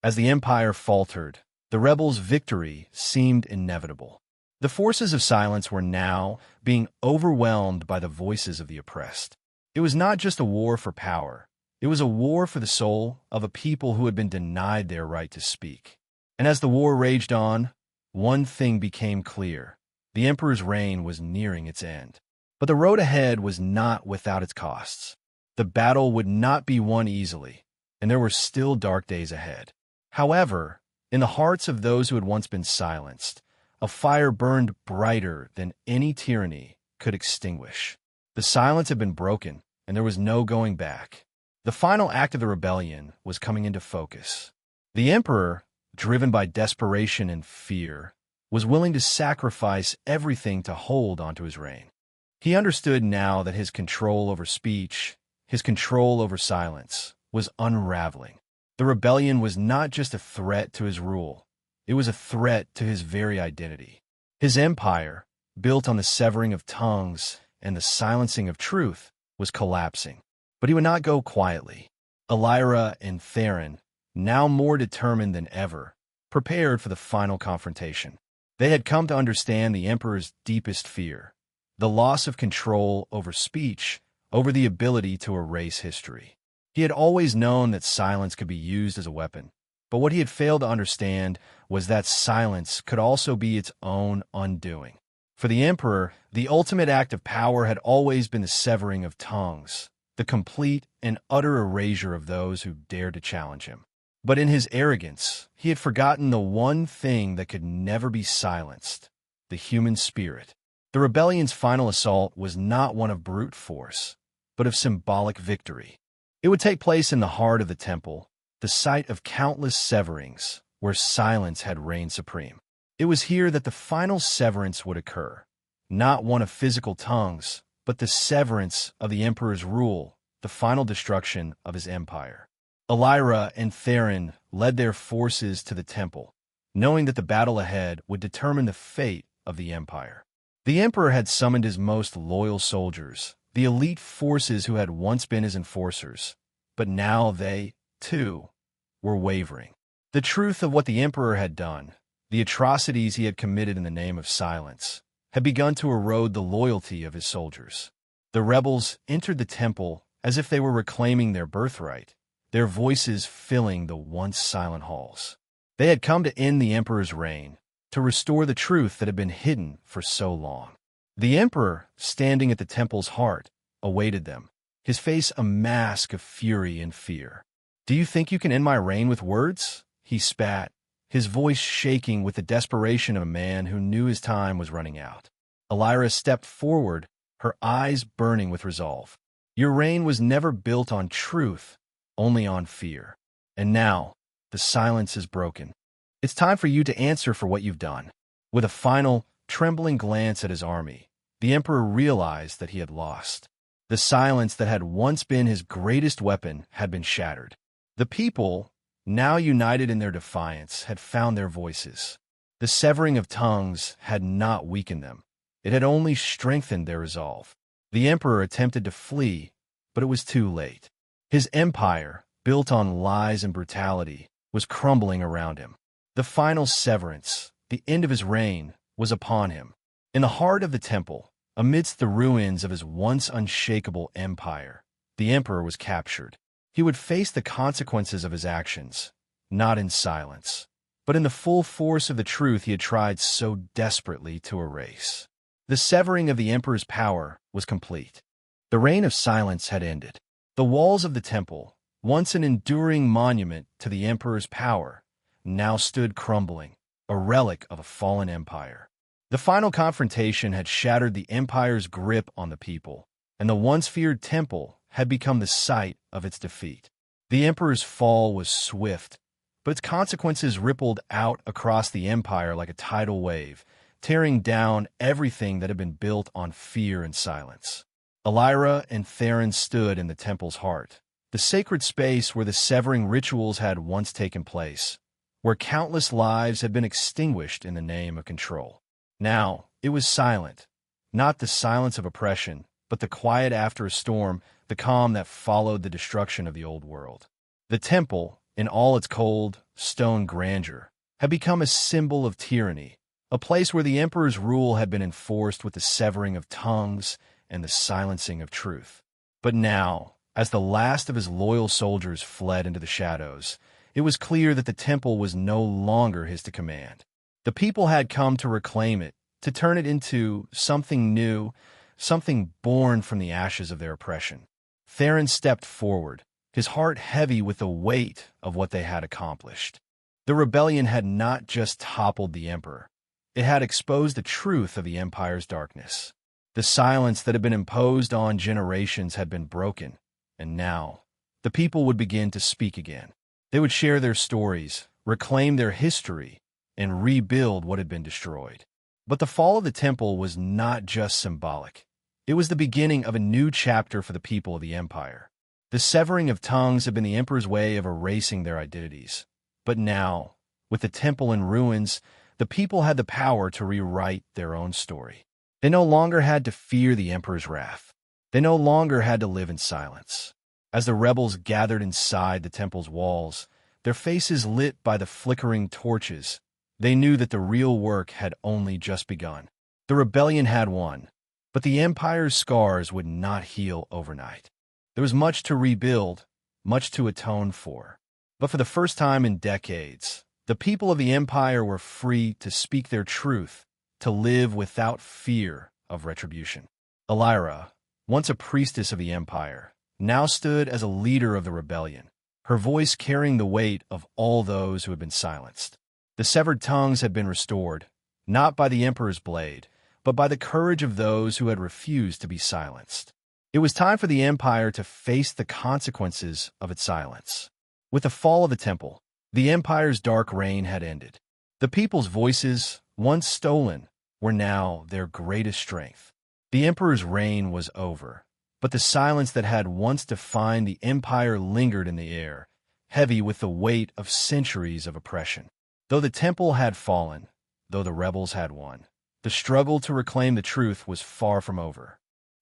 As the empire faltered, the rebels' victory seemed inevitable. The forces of silence were now being overwhelmed by the voices of the oppressed. It was not just a war for power. It was a war for the soul of a people who had been denied their right to speak. And as the war raged on, one thing became clear. The emperor's reign was nearing its end. But the road ahead was not without its costs. The battle would not be won easily, and there were still dark days ahead. However, in the hearts of those who had once been silenced, a fire burned brighter than any tyranny could extinguish. The silence had been broken, and there was no going back. The final act of the rebellion was coming into focus. The emperor, driven by desperation and fear, was willing to sacrifice everything to hold onto his reign. He understood now that his control over speech, his control over silence, was unraveling. The rebellion was not just a threat to his rule. It was a threat to his very identity. His empire, built on the severing of tongues and the silencing of truth, was collapsing. But he would not go quietly. Elira and Theron, now more determined than ever, prepared for the final confrontation. They had come to understand the emperor's deepest fear, the loss of control over speech, over the ability to erase history. He had always known that silence could be used as a weapon, but what he had failed to understand was that silence could also be its own undoing. For the emperor, the ultimate act of power had always been the severing of tongues, the complete and utter erasure of those who dared to challenge him. But in his arrogance, he had forgotten the one thing that could never be silenced, the human spirit. The rebellion's final assault was not one of brute force, but of symbolic victory. It would take place in the heart of the temple, the site of countless severings where silence had reigned supreme. It was here that the final severance would occur, not one of physical tongues, but the severance of the emperor's rule, the final destruction of his empire. Elira and Theron led their forces to the temple, knowing that the battle ahead would determine the fate of the empire. The emperor had summoned his most loyal soldiers, the elite forces who had once been his enforcers, but now they, too, were wavering. The truth of what the emperor had done, the atrocities he had committed in the name of silence, had begun to erode the loyalty of his soldiers. The rebels entered the temple as if they were reclaiming their birthright, their voices filling the once silent halls. They had come to end the emperor's reign, to restore the truth that had been hidden for so long. The emperor, standing at the temple's heart, awaited them, his face a mask of fury and fear. "Do you think you can end my reign with words?" he spat, his voice shaking with the desperation of a man who knew his time was running out. Elira stepped forward, her eyes burning with resolve. "Your reign was never built on truth, only on fear. And now, the silence is broken. It's time for you to answer for what you've done." With a final, trembling glance at his army, the emperor realized that he had lost. The silence that had once been his greatest weapon had been shattered. The people, now united in their defiance, had found their voices. The severing of tongues had not weakened them. It had only strengthened their resolve. The emperor attempted to flee, but it was too late. His empire, built on lies and brutality, was crumbling around him. The final severance, the end of his reign, was upon him. In the heart of the temple, amidst the ruins of his once unshakable empire, the emperor was captured. He would face the consequences of his actions, not in silence, but in the full force of the truth he had tried so desperately to erase. The severing of the emperor's power was complete. The reign of silence had ended. The walls of the temple, once an enduring monument to the emperor's power, now stood crumbling, a relic of a fallen empire. The final confrontation had shattered the empire's grip on the people, and the once feared temple had become the site of its defeat. The emperor's fall was swift, but its consequences rippled out across the empire like a tidal wave, tearing down everything that had been built on fear and silence. Elira and Theron stood in the temple's heart, the sacred space where the severing rituals had once taken place, where countless lives had been extinguished in the name of control. Now, it was silent, not the silence of oppression, but the quiet after a storm, the calm that followed the destruction of the old world. The temple, in all its cold, stone grandeur, had become a symbol of tyranny, a place where the emperor's rule had been enforced with the severing of tongues and the silencing of truth. But now, as the last of his loyal soldiers fled into the shadows, it was clear that the temple was no longer his to command. The people had come to reclaim it, to turn it into something new, something born from the ashes of their oppression. Theron stepped forward, his heart heavy with the weight of what they had accomplished. The rebellion had not just toppled the emperor. It had exposed the truth of the empire's darkness. The silence that had been imposed on generations had been broken, and now the people would begin to speak again. They would share their stories, reclaim their history, and rebuild what had been destroyed. But the fall of the temple was not just symbolic. It was the beginning of a new chapter for the people of the empire. The severing of tongues had been the emperor's way of erasing their identities. But now, with the temple in ruins, the people had the power to rewrite their own story. They no longer had to fear the emperor's wrath. They no longer had to live in silence. As the rebels gathered inside the temple's walls, their faces lit by the flickering torches, they knew that the real work had only just begun. The rebellion had won, but the empire's scars would not heal overnight. There was much to rebuild, much to atone for. But for the first time in decades, the people of the empire were free to speak their truth, to live without fear of retribution. Elira, once a priestess of the empire, now stood as a leader of the rebellion, her voice carrying the weight of all those who had been silenced. The severed tongues had been restored, not by the emperor's blade, but by the courage of those who had refused to be silenced. It was time for the empire to face the consequences of its silence. With the fall of the temple, the empire's dark reign had ended. The people's voices, once stolen, were now their greatest strength. The emperor's reign was over, but the silence that had once defined the empire lingered in the air, heavy with the weight of centuries of oppression. Though the temple had fallen, though the rebels had won, the struggle to reclaim the truth was far from over.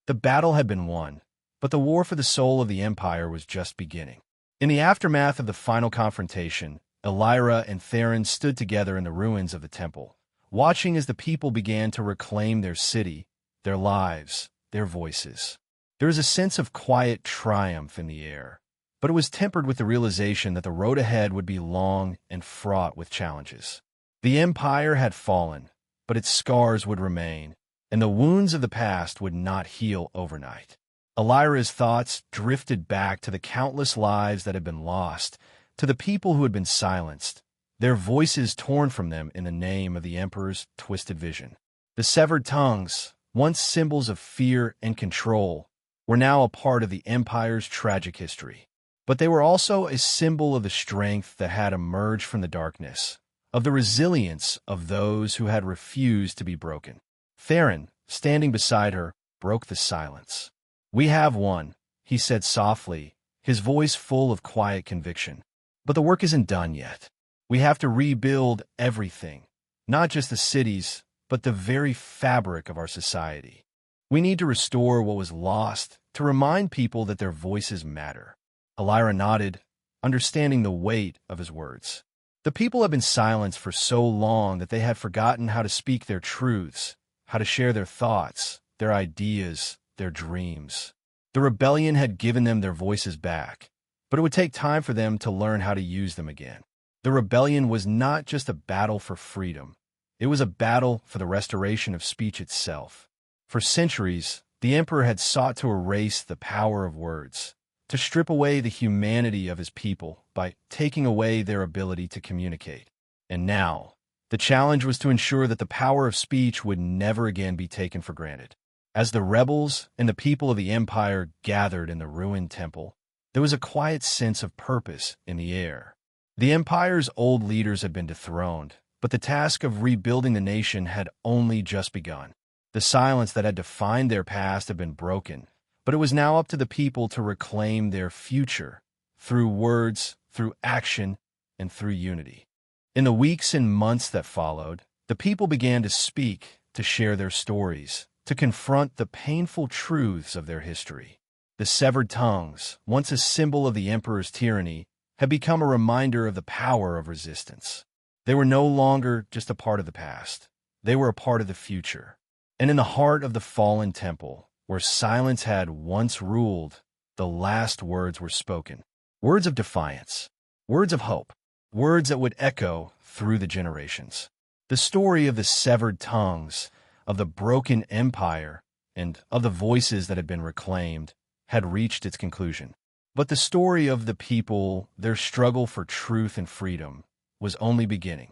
The battle had been won, but the war for the soul of the empire was just beginning. In the aftermath of the final confrontation, Elira and Theron stood together in the ruins of the temple, watching as the people began to reclaim their city, their lives, their voices. There was a sense of quiet triumph in the air, but it was tempered with the realization that the road ahead would be long and fraught with challenges. The empire had fallen, but its scars would remain, and the wounds of the past would not heal overnight. Elira's thoughts drifted back to the countless lives that had been lost, to the people who had been silenced, their voices torn from them in the name of the emperor's twisted vision. The severed tongues, once symbols of fear and control, were now a part of the empire's tragic history. But they were also a symbol of the strength that had emerged from the darkness, of the resilience of those who had refused to be broken. Theron, standing beside her, broke the silence. "We have won," he said softly, his voice full of quiet conviction. "But the work isn't done yet. We have to rebuild everything, not just the cities, but the very fabric of our society. We need to restore what was lost, to remind people that their voices matter." Elira nodded, understanding the weight of his words. The people had been silenced for so long that they had forgotten how to speak their truths, how to share their thoughts, their ideas, their dreams. The rebellion had given them their voices back, but it would take time for them to learn how to use them again. The rebellion was not just a battle for freedom. It was a battle for the restoration of speech itself. For centuries, the emperor had sought to erase the power of words, to strip away the humanity of his people by taking away their ability to communicate. And now, the challenge was to ensure that the power of speech would never again be taken for granted. As the rebels and the people of the empire gathered in the ruined temple, there was a quiet sense of purpose in the air. The empire's old leaders had been dethroned, but the task of rebuilding the nation had only just begun. The silence that had defined their past had been broken, but it was now up to the people to reclaim their future, through words, through action, and through unity. In the weeks and months that followed, the people began to speak, to share their stories, to confront the painful truths of their history. The severed tongues, once a symbol of the emperor's tyranny, had become a reminder of the power of resistance. They were no longer just a part of the past. They were a part of the future. And in the heart of the fallen temple, where silence had once ruled, the last words were spoken. Words of defiance, words of hope, words that would echo through the generations. The story of the severed tongues, of the broken empire, and of the voices that had been reclaimed, had reached its conclusion. But the story of the people, their struggle for truth and freedom, was only beginning.